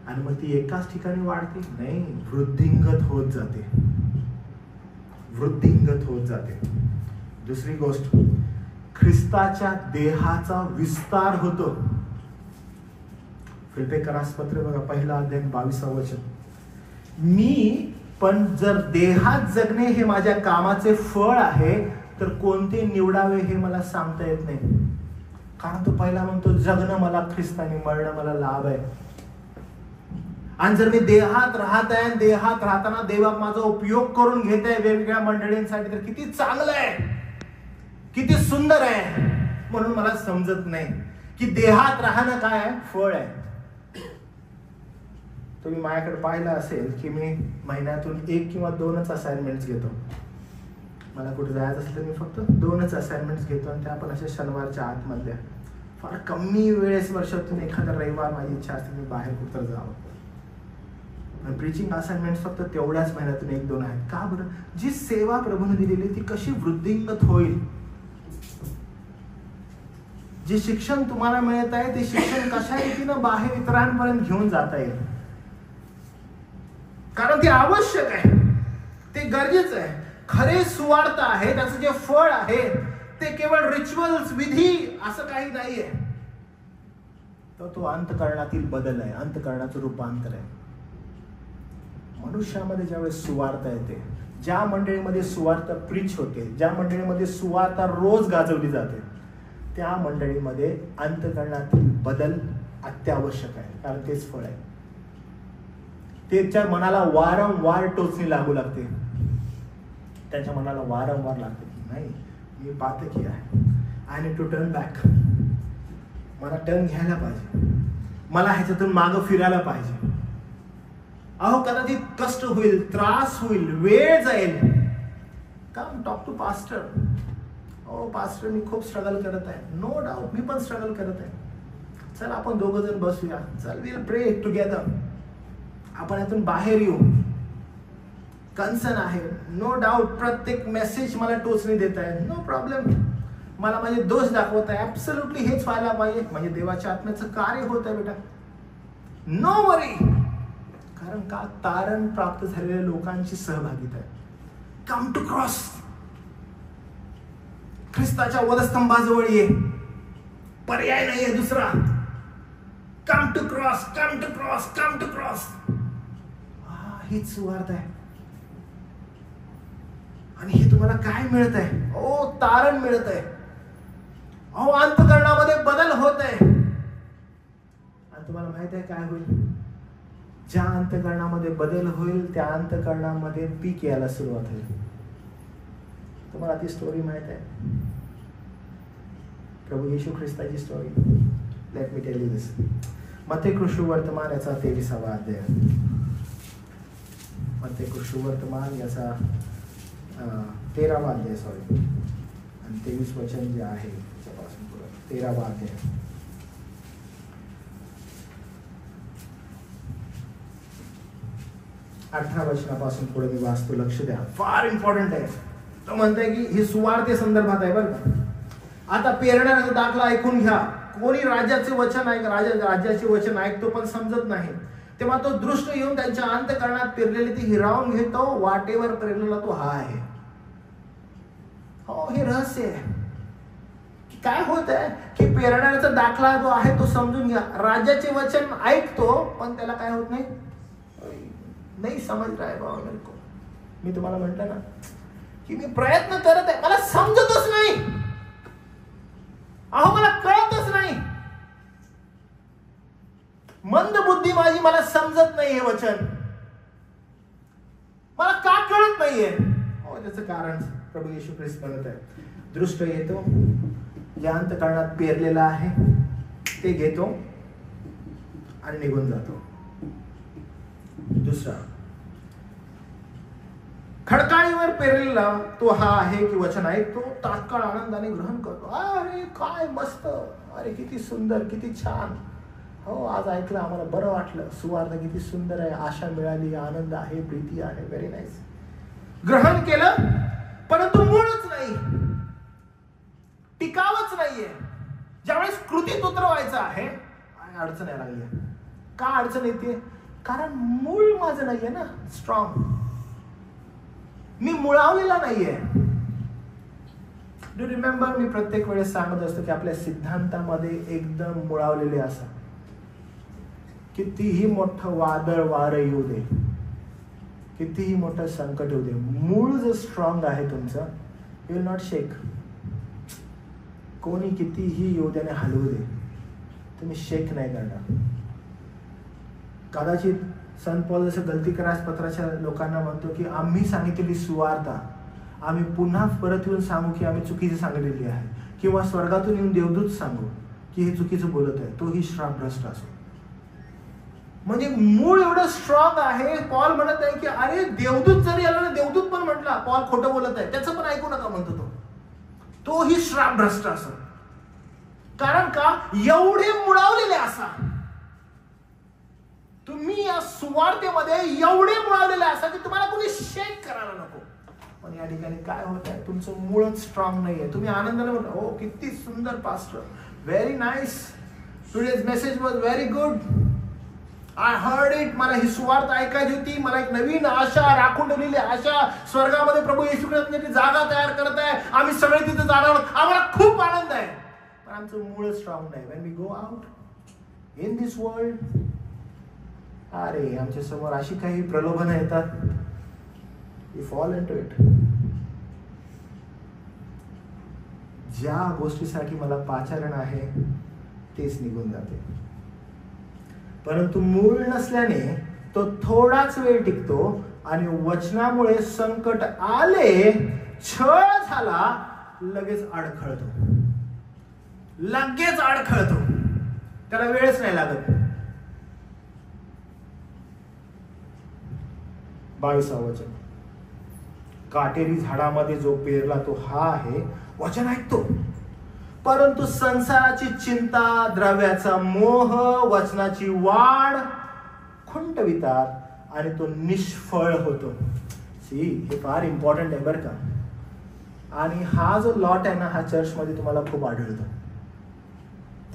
आणि मग ती एकाच ठिकाणी वाढते नाही, वृद्धिंगत होत जाते, वृद्धिंगत होत जाते. दुसरी गोष्ट, ख्रिस्ताच्या देहाचा विस्तार होतो. फिलिप्पियरास पत्र बघा, 1 अध्याय 22 वचन. मी पण जर देहात जगणे हे माझ्या कामाचे फळ आहे तर कोणते निवडावे हे मला सांगता येत नाही. कारण तो पहिला म्हणतो जगणं मला ख्रिस्ताने, मरणं मला लाभ आहे. आणि जर मी देहात राहत आहे, देहात राहताना देवा माझा उपयोग करून घेत आहे वेगवेगळ्या मंडळींसाठी, तर किती चांगलं आहे, किती सुंदर आहे. म्हणून मला समजत नाही की देहात राहणं काय आहे, फळ आहे. तुम्ही माझ्याकडे पाहिलं असेल की मी महिन्यातून 1 किंवा 2च असाइनमेंट्स घेतो. मला कुठे जायचं असेल तर मी फक्त 2च असाइनमेंट्स घेतो आणि त्या पण अशा शनिवारच्या आतमधल्या. फार कमी वेळेस वर्षातून एखादा रविवार माझी इच्छा असते मी बाहेर कुठं जावं. आणि प्रीचिंग असाइनमेंट्स फक्त तेवढ्याच महिन्यातून 1-2 आहेत. का बरं? जी सेवा प्रभूने दिलेली ती कशी वृद्धिंगत होईल. जे शिक्षण तुम्हाला मिळत आहे ते शिक्षण कशा रीतीनं बाहेर इतरांपर्यंत घेऊन जाता येईल. कारण ते आवश्यक आहे, ते गरजेचं आहे. खरे सुवार्थ आहे, त्याचं जे फळ आहे ते केवळ रिच्युअल्स, विधी असं काही नाहीये. तो अंतःकरणातील बदल आहे, अंतःकरणाचं रूपांतर आहे. मनुष्यामध्ये ज्यावेळेस सुवार्थ येते, ज्या मंडळीमध्ये सुवार्थ प्रीच होते, ज्या मंडळीमध्ये सुवार्थ रोज गाजवली जाते, त्या मंडळीमध्ये अंतःकरणातील बदल अत्यावश्यक आहे. कारण तेच फळ आहे. त्याच्या मनाला वारंवार टोचणी लागू लागते. त्यांच्या मनाला वारंवार लागते की नाही, मी पातकी आहे, I need to turn back. मला टर्न घ्यायला पाहिजे, मला ह्याच्यातून मागं फिरायला पाहिजे. अहो कदाचित कष्ट होईल, त्रास होईल, वेळ जाईल. Come talk to pastor. Oh pastor मी खूप स्ट्रगल करत आहे. नो डाऊट मी पण स्ट्रगल करत आहे. चल आपण 2 जण बसूया, चल विल प्रे टुगेदर. आपण यातून बाहेर येऊ. कन्सर्न आहे, नो डाऊट. प्रत्येक मेसेज मला टोचणी देत आहे, नो प्रॉब्लेम. मला माझे दोष दाखवत आहे, ऍब्सोल्युटली हेच व्हायला पाहिजे. म्हणजे देवाच्या आत्म्याचं कार्य होत आहे बेटा, नो वरी. कारण का? तारण प्राप्त झालेल्या लोकांची सहभागिता आहे. Come to cross. ख्रिस्ताच्या वधस्तंभाजवळ ये, पर्याय नाहीये दुसरा. Come to cross, come to cross, come to cross. हीच सुवार्थ आहे. आणि हे तुम्हाला काय मिळत आहे? ओ तारण मिळत आहे. अहो अंतःकरणामध्ये बदल होत आहे. आणि तुम्हाला माहित आहे काय होईल? ज्या अंतःकरणामध्ये बदल होईल त्या अंतःकरणामध्ये पीक यायला सुरुवात होईल. तुम्हाला ती स्टोरी माहित आहे? प्रभू येशू ख्रिस्ताची story. Let me tell you this. Matti सुवर्तमान याचा 23वा अध्याय. मत्ती सुवर्तमान याचा 13वा अध्याय आणि 23 वचन जे आहे त्यापासून पुढे 13वा अध्याय. 18 वचनापासून पुढे मी वाचतो, लक्ष द्या, फार इम्पॉर्टंट आहे. तो म्हणताय की ही सुवार्थे संदर्भात आहे बरं का. आता पेरणाऱ्याचा दाखला ऐकून घ्या. कोणी राज्याचे वचन राज्याचे वचन ऐकतो पण समजत नाही, तेव्हा तो दृष्ट येऊन त्यांच्या अंतःकरणात पेरलेली ती हिरावून घेतो. वाटेवर पेरलेला तो हा आहे. हो, हे रहस्य आहे. काय होत आहे की पेरणाऱ्याचा दाखला जो आहे तो समजून घ्या. राज्याचे वचन ऐकतो पण त्याला काय होत नाही, नाही समज रहा है बाबा मेरे को. मी तुम्हाला म्हटलं ना की मी प्रयत्न करत आहे, मला समजतच नाही. अहो मला कळतच नाही. मंद बुद्धी माझी, मला समजत नाही हे वचन. मला का कळत नाहीये? हो, त्याचं कारण प्रभू येशू ख्रिस्त म्हणत आहे. दृष्ट येतो, ज्या अंतःकरणात पेरलेला आहे ते घेतो आणि निघून जातो. दुसरा, खडकाळीवर पेरलेला तो हा आहे की वचन ऐकतो, तात्काळ आनंदाने ग्रहण करतो. अरे काय मस्त, अरे किती सुंदर, किती छान. हो, आज ऐकलं, आम्हाला बरं वाटलं, सुवार्थ किती सुंदर आहे, आशा मिळाली, आनंद आहे, प्रीती आहे, व्हेरी नाईस. ग्रहण केलं परंतु मूळच नाही, टिकावच नाहीये. ज्यावेळेस कृतीत उतरवायचं आहे अडचण यायला लागली. का अडचण येते? कारण मूळ माझं नाहीये ना स्ट्रॉंग. मी मुळावलेला नाहीये. डू रिमेंबर, मी प्रत्येक वेळेस सांगत असतो की आपल्या सिद्धांतामध्ये एकदम मुळावलेले असा. कितीही मोठं वादळ वारं येऊ दे, कितीही मोठं संकट येऊ दे, मूळ जर स्ट्रॉंग आहे तुमचं, यू विल नॉट शेक. कोणी कितीही येऊ द्याने हलवू दे, तुम्ही शेक नाही करणार. कदाचित संत पौल जसं गलती करास पत्राच्या लोकांना म्हणतो की आम्ही सांगितलेली सुवार्ता आम्ही पुन्हा परत येऊन सांगू की आम्ही चुकीची सांगितलेली आहे, किंवा स्वर्गातून येऊन देवदूत सांगू की हे चुकीचं बोलत आहे, तोही श्रापग्रस्त असो. म्हणजे मूळ एवढं स्ट्रॉंग आहे. पॉल म्हणत आहे की अरे देवदूत जरी आला ना, देवदूत पण म्हटला पॉल खोटं बोलत आहे, त्याचं पण ऐकू नका म्हणतो तोही श्रापभ्रष्ट असं. कारण का एवढे मुळावलेले असा, तुम्ही या सुवार्तेमध्ये एवढे मुळावलेले असा की तुम्हाला कोणी शेक करायला नको. पण या ठिकाणी काय होत आहे, तुमचं मूळच स्ट्रॉंग नाहीये. तुम्ही आनंदाने म्हणता हो किती सुंदर pastor, very nice, today's message was very good, I heard it, मला ही सुवार्थ ऐकायची होती, मला एक नवीन आशा, राखून ठेवलेली आशा, स्वर्गामध्ये प्रभू येशू ख्रिस्ताची जागा तयार करत आहे, आम्ही सगळे तिथे जाणार आहोत, आम्हाला खूप आनंद आहे. पण आमचं मूळ स्ट्रॉंग नाही. When we go out in this world, अरे आमच्या समोर अशी काही प्रलोभनं येतात, वी फॉल इनटू इट. ज्या गोष्टीसाठी मला पाचारण आहे तेच निघून जाते. परंतु मूळ नसल्याने तो थोडाच वेळ टिकतो आणि वचनामुळे संकट आले, छळ झाला, लगेच अडखळतो, लगेच अडखळतो, त्याला वेळच नाही लागत. 22 वचन, काटेरी झाडामध्ये जो पेरला तो हा आहे, वचन ऐकतो, परंतु संसाराची चिंता, द्रव्याचा मोह, वचनाची वाढ खुंटवितात आणि तो निष्फळ होतो. सी, हे फार इम्पॉर्टंट आहे बरं का. आणि हा जो लॉट आहे ना, हा चर्च मध्ये तुम्हाला खूप आढळतो.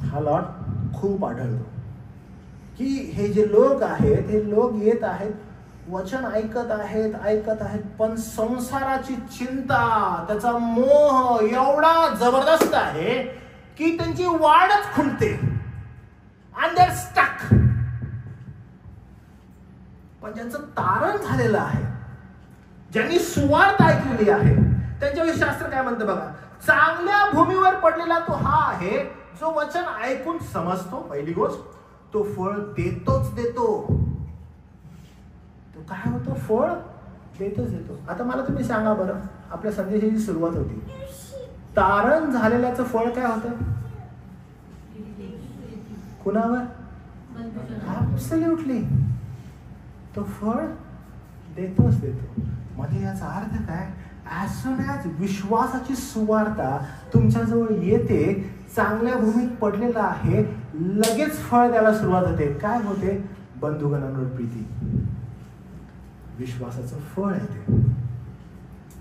हा लॉट खूप आढळतो की हे जे लोक आहेत, हे लोक येत आहेत, वचन ऐकत आहेत, पण संसाराची चिंता, त्याचा मोह एवढा जबरदस्त आहे की त्यांची वाढच खुंटते, and they're stuck. पण ज्यांचं तारण झालेलं आहे, ज्यांनी सुवार्थ ऐकलेली आहे, त्यांच्याविषयी शास्त्र काय म्हणतं बघा. चांगल्या भूमीवर पडलेला तो हा आहे जो वचन ऐकून समजतो, पहिली गोष्ट, तो फळ देतोच देतो. काय होतं, फळ देतच देतो. आता मला तुम्ही सांगा बरं, आपल्या संदेशाची सुरुवात होती, तारण झालेल्याचं फळ काय होतं, कुणावर, ऍब्सोल्युटली, तो फळ देतोच देतो. म्हणजे याचा अर्थ काय, ऍज सून ऍज विश्वासाची सुवार्ता तुमच्याजवळ येते, चांगल्या भूमीत पडलेला आहे, लगेच फळ द्यायला सुरुवात होते. काय होते, बंधुगणांवर प्रीती, विश्वासाचं फळ आहे ते,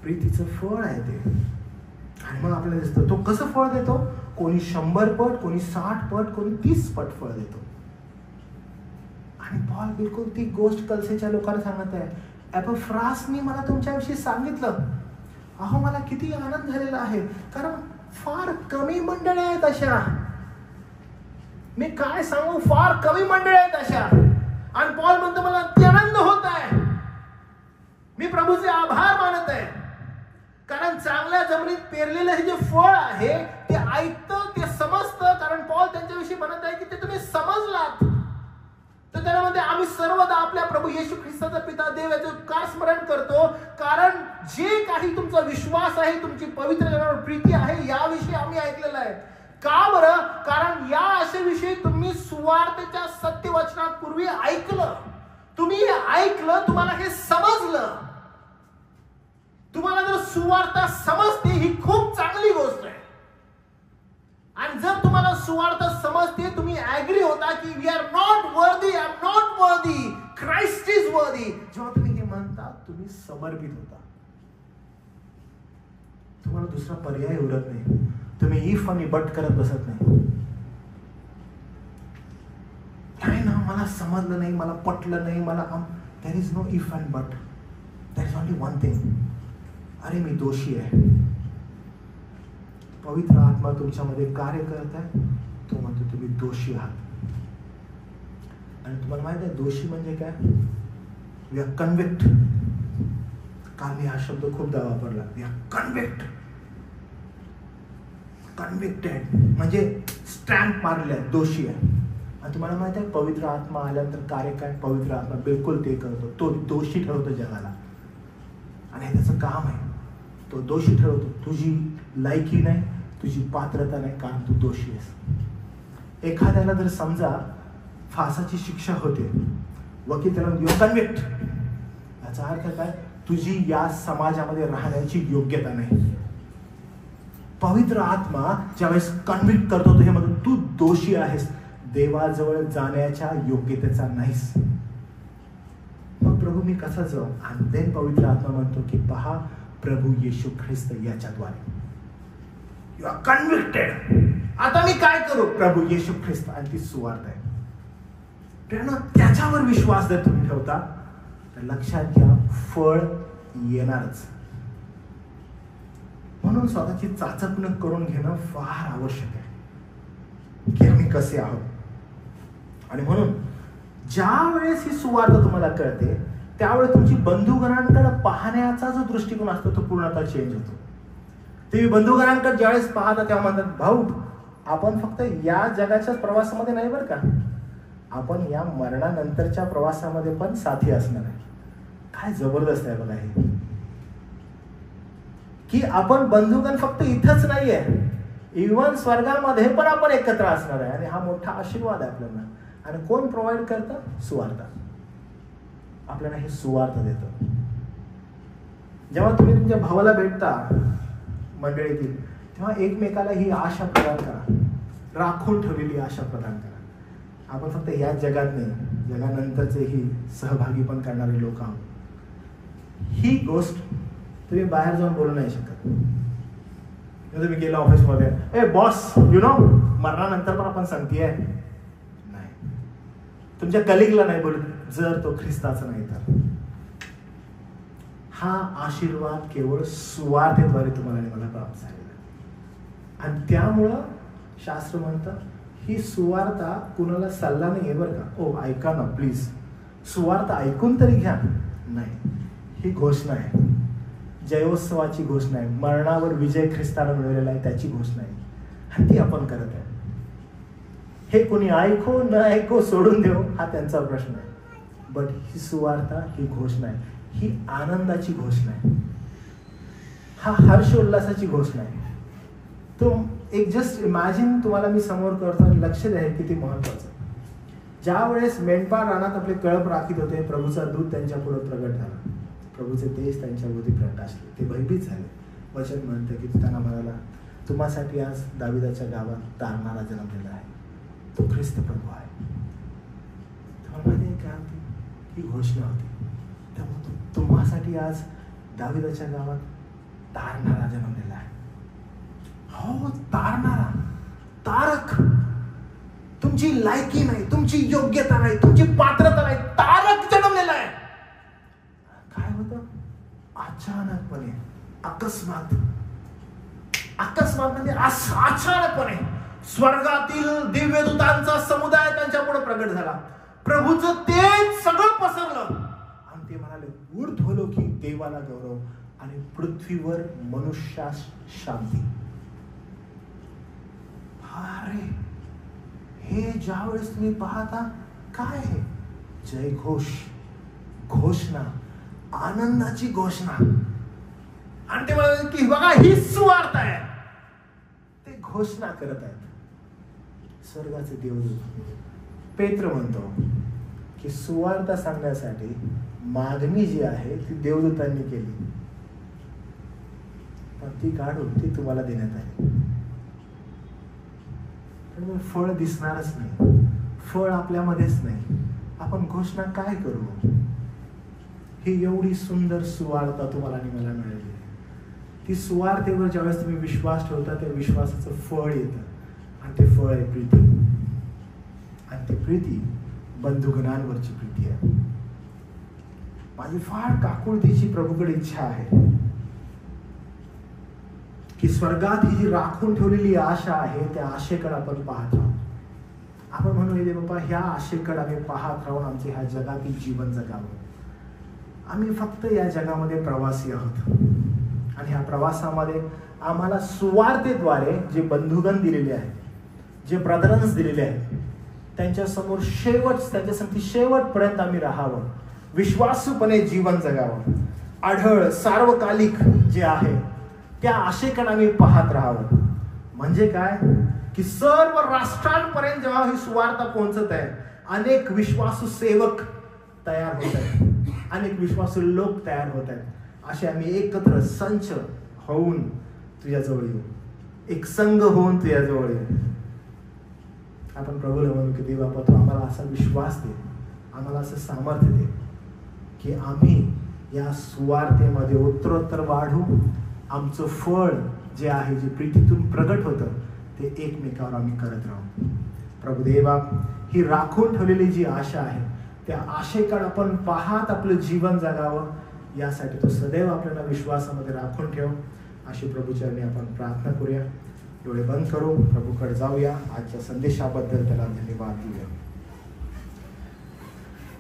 प्रीतीचं फळ आहे ते. आणि मग आपल्याला दिसतं तो कसं फळ देतो, कोणी 100 पट, कोणी 60 पट, कोणी 30 पट फळ देतो. आणि पॉल बिलकुल ती गोष्ट कलसेच्या लोकांना सांगत आहे. एपफ्रासनी मला तुमच्याविषयी सांगितलं, अहो मला किती आनंद झालेला आहे, कारण फार कमी मंडळी आहेत अशा, मी काय सांगू, फार कमी मंडळी आहेत अशा. आणि पॉल म्हणतो मला आनंद होत आहे, मी प्रभूचे आभार मानत आहे, कारण चांगल्या जमिनीत पेरलेलं हे जे फळ आहे ते ऐकतं, ते समजतं. कारण पॉल त्यांच्याविषयी म्हणत आहे की ते तुम्ही समजलात. तर त्याला म्हणते आम्ही सर्वदा आपल्या प्रभू येशू ख्रिस्ताचा पिता देव याचे उपकार स्मरण करतो, कारण जे काही तुमचा विश्वास आहे, तुमची पवित्र जनावर प्रीती आहे, याविषयी आम्ही ऐकलेलं आहे. का बरं, कारण या आशेविषयी तुम्ही सुवार्तेच्या सत्यवचनात पूर्वी ऐकलं, तुम्ही हे ऐकलं, तुम्हाला हे समजलं. तुम्हाला जर सुवार्ता समजते ही खूप चांगली गोष्ट आहे. आणि जर तुम्हाला सुवार्थ समजते, तुम्ही ऍग्री होता की we are not worthy, I am not worthy, Christ is worthy, जेव्हा तुम्ही हे म्हणता, तुम्ही समर्पित होता. तुम्हाला दुसरा पर्याय उरत नाही, तुम्ही इफ आणि बट करत बसत नाही. काय ना, मला समजलं नाही, मला पटलं नाही, मला there is no if and but, there is only one thing, अरे मी दोषी आहे. पवित्र आत्मा तुमच्यामध्ये कार्य करत आहे, तो म्हणतो तुम्ही दोषी आहात. आणि तुम्हाला माहित आहे दोषी म्हणजे काय, वी आर कन्विक्ट. काल मी हा शब्द खूपदा वापरला, वी आर कन्विक्ट, कन्विक्टेड म्हणजे स्टॅम्प मारले, दोषी आहे. आणि तुम्हाला माहित आहे पवित्र आत्मा आल्यानंतर कार्य काय, पवित्र आत्मा बिलकुल ते करतो, तो दोषी ठरवतो जगाला. आणि त्याचं काम आहे, तो दोषी ठरवतो. तुझी लायकी नाही, तुझी पात्रता नाही, कारण तू दोषी आहेस. एखाद्याला जर समजा फासाची शिक्षा होते, वकील त्याला म्हणतो कन्व्हिक्ट. याचा अर्थ काय? तुझी या समाजामध्ये राहण्याची योग्यता नाही. पवित्र आत्मा ज्यावेळेस कन्व्हिक्ट करतो हे म्हणतो तू दोषी आहेस, देवाजवळ जाण्याच्या योग्यतेचा नाहीस. मग प्रभू मी कसा जाऊ? आणि देन पवित्र आत्मा म्हणतो की पहा, प्रभू येशू ख्रिस्त याच्याद्वारे यू आर कन्व्हिक्टेड. आता मी काय करू? प्रभू येशू ख्रिस्त आणि ती सुवार्थ आहे. त्याच्यावर विश्वास जर तुम्ही ठेवता तर लक्षात घ्या फळ येणारच. म्हणून स्वतःची चाचपणी करून घेणं फार आवश्यक आहे की आम्ही कसे आहोत. आणि म्हणून ज्या वेळेस ही सुवार्थ तुम्हाला कळते त्यावेळेस तुमची बंधुगणांकडे पाहण्याचा जो दृष्टिकोन असतो तो पूर्णतः चेंज होतो. तुम्ही बंधुगणांकडे ज्यावेळेस पाहता तेव्हा म्हणतात भाऊ आपण फक्त या जगाच्याच प्रवासामध्ये नाही बरं का, आपण या मरणानंतरच्या प्रवासामध्ये पण साथी असणार आहे. काय जबरदस्त आहे बघा हे, की आपण बंधुगण फक्त इथंच नाहीये, इव्हन स्वर्गामध्ये पण आपण एकत्र असणार आहे. आणि हा मोठा आशीर्वाद आहे आपल्याला. आणि कोण प्रोव्हाइड करतं? सुवार्थ. आपल्याला हे सुवार्थ देतं. जेव्हा तुम्ही तुमच्या भावाला भेटता मंडळीतील तेव्हा एकमेकाला ही आशा प्रदान करा, राखून ठेवलेली आशा प्रदान करा. आपण फक्त या जगात नाही, जगानंतरचेही सहभागी पण करणारे लोक आहोत. ही गोष्ट तुम्ही बाहेर जाऊन बोलू नाही शकत. तुम्ही गेला ऑफिसमध्ये, ए बॉस यु नो मरणानंतर पण आपण सांगतेय नाही. तुमच्या कलिगला नाही बोलत जर तो ख्रिस्ताचा नाही तर. हा आशीर्वाद केवळ सुवार्थेद्वारे तुम्हाला आणि मला प्राप्त झालेला. आणि त्यामुळं शास्त्र म्हणतं ही सुवार्ता कुणाला सल्ला नाही आहे बरं का. ओ ऐका ना प्लीज, सुवार्थ ऐकून तरी घ्या. नाही, ही घोषणा आहे, जयोत्सवाची घोषणा आहे, मरणावर विजय ख्रिस्ताला मिळवलेला आहे त्याची घोषणा आहे. आणि ती आपण करत आहे. हे कोणी ऐको न ऐको सोडून देऊ हा त्यांचा प्रश्न आहे. बट ही सुवार्ता, ही घोषणा आहे, ही आनंदाची घोषणा आहे, हा हर्षोल्लासाची घोषणा आहे. तो एक जस्ट इमॅजिन तुम्हाला मी समोर करतो आणि लक्ष द्या किती महत्वाचं. ज्या वेळेस मेंढपाळ रानात आपले कळप राखीत होते, प्रभूचा दूत त्यांच्या पुढे प्रगट झाला, प्रभूचे तेज त्यांच्यावरती प्रकाशले, ते भयभीत झाले. वचन म्हणतं की त्यांना म्हणाला तुम्हासाठी आज दाविदाच्या गावात तारणारा जन्मलेला आहे, तो ख्रिस्त प्रभू आहे. तुम्हाला माहिती आहे काय होती? ही घोषणा होती. त्यामुळे तुम्हासाठी आज दाविदाच्या गावात तारणारा जन्मलेला आहे. हो, तारणारा, तारक. तुमची लायकी नाही, तुमची योग्यता नाही, तुमची पात्रता नाही, तारक जन्मलेला आहे. काय होतं? अचानकपणे, अकस्मात, अकस्मात म्हणजे अचानकपणे स्वर्गातील दिव्यदूतांचा समुदाय त्यांच्या पुढे प्रगट झाला. प्रभूचं तेज सगळं पसरलं आणि ते म्हणाले ऊर्ध्वलोकी देवाला गौरव आणि पृथ्वीवर मनुष्यास शांती. अरे हे ज्या वेळेस तुम्ही पाहता काय आहे? जयघोष, घोषणा, आनंदाची घोषणा. आणि ते म्हणाले की बघा ही सुवार्थ आहे. ते घोषणा करत आहेत स्वर्गाचे देवदूत. पेत्र म्हणतो की सुवार्थ सांगण्यासाठी मागणी जी आहे ती देवदूतांनी केली, पण ती काढून ती तुम्हाला देण्यात आली. फळ दिसणारच नाही, फळ आपल्यामध्येच नाही. आपण घोषणा काय करू? ही एवढी सुंदर सुवार्ता तुम्हाला आणि मला मिळाली. ती सुवार्तेवर ज्यावेळेस तुम्ही विश्वास ठेवता त्या विश्वासाचं फळ येतं आणि ते फळ आहे प्रीती. आणि ती प्रीती बंधुगणांवरची प्रीती आहे. माझी फार काकुळतीची प्रभूकडे इच्छा आहे की स्वर्गात ही जी राखून ठेवलेली आशा आहे त्या आशेकडे आपण पाहत राहू. आपण म्हणून येते बाबा ह्या आशेकडे आम्ही पाहत राहून आमचे ह्या जगातील जीवन जगावं. आम्ही फक्त या जगामध्ये प्रवासी आहोत आणि ह्या प्रवासामध्ये आम्हाला सुवार्तेद्वारे जे बंधुगण दिलेले आहेत, जे ब्रदरन्स दिलेले आहेत, त्यांच्यासमोर त्यांच्यासाठी शेवटपर्यंत आम्ही राहावं, विश्वासूपणे जीवन जगावं. आढळ सार्वकालिक जे आहे त्या आशेकडे आम्ही पाहत राहावं. म्हणजे काय की सर्व राष्ट्रांपर्यंत जेव्हा ही सुवार्ता पोहोचत आहे, अनेक विश्वासू सेवक तयार होत आहेत, अनेक विश्वासू लोक तयार होत आहेत. असे आम्ही एकत्र संच होऊन तुझ्याजवळ येऊ, एक संघ होऊन तुझ्याजवळ येऊ. आपण प्रभूला म्हणू की देव बाबा तू आम्हाला असा विश्वास दे, आम्हाला असं सामर्थ्य दे की आम्ही या सुवार्तेमध्ये उत्तरोत्तर वाढू. आमचं फळ जे आहे, जे प्रीतीतून प्रगट होतं, ते एकमेकावर आम्ही करत राहू. प्रभुदेवा, ही राखून ठेवलेली जी आशा आहे, त्या आशेकडे आपण पाहत आपलं जीवन जगावं, यासाठी तो सदैव आपल्याला विश्वासामध्ये राखून ठेव. अशी प्रभूचरणी आपण प्रार्थना करूया. डोळे बंद करू, प्रभूकडे जाऊया. आजच्या संदेशाबद्दल त्याला धन्यवाद देऊया.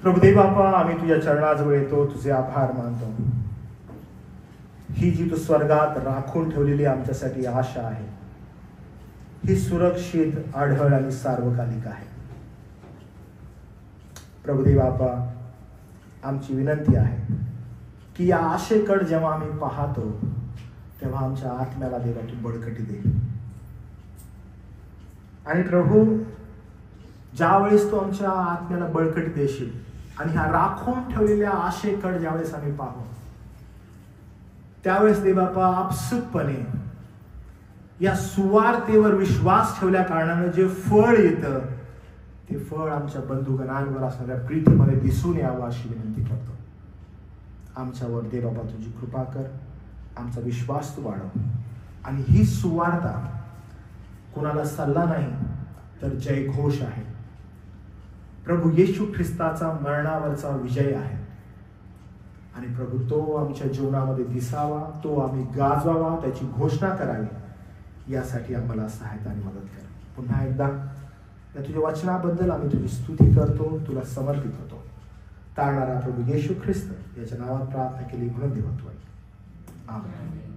प्रभुदेव बापा, आम्ही तुझ्या चरणाजवळ येतो, तुझे आभार मानतो. ही जी तू स्वर्गात राखून ठेवलेली आमच्यासाठी आशा आहे, ही सुरक्षित, आढळ आणि सार्वकालिक आहे. प्रभुदेव बापा, आमची विनंती आहे की या आशेकडे जेव्हा आम्ही पाहतो, तेव्हा आमच्या आत्म्याला देवा तू बळकटी दे. आणि प्रभू, ज्यावेळेस तू आमच्या आत्म्याला बळकटी देशील आणि ह्या राखून ठेवलेल्या आशेकडे ज्यावेळेस आम्ही पाहू, त्यावेळेस देवबापा आपसुकपणे या सुवार्तेवर विश्वास ठेवल्या कारणाने जे फळ येतं, ते फळ आमच्या बंधुगणांवर असणाऱ्या प्रीतीमध्ये दिसून यावं अशी विनंती करतो. आमच्यावर देवबापा तुझी कृपा कर, आमचा विश्वास तू वाढव. आणि ही सुवार्ता कुणाला सल्ला नाही, तर जयघोष आहे. प्रभू येशू ख्रिस्ताचा मरणावरचा विजय आहे. आणि प्रभू तो आमच्या जीवनामध्ये दिसावा, तो आम्ही गाजवावा, त्याची घोषणा करावी, यासाठी आम्हाला सहायता आणि मदत कर. पुन्हा एकदा या तुझ्या वचनाबद्दल आम्ही तुझी स्तुती करतो, तुला समर्पित होतो. तारणारा प्रभू येशू ख्रिस्त याच्या नावात प्रार्थना केली म्हणून देवत्व. आमेन.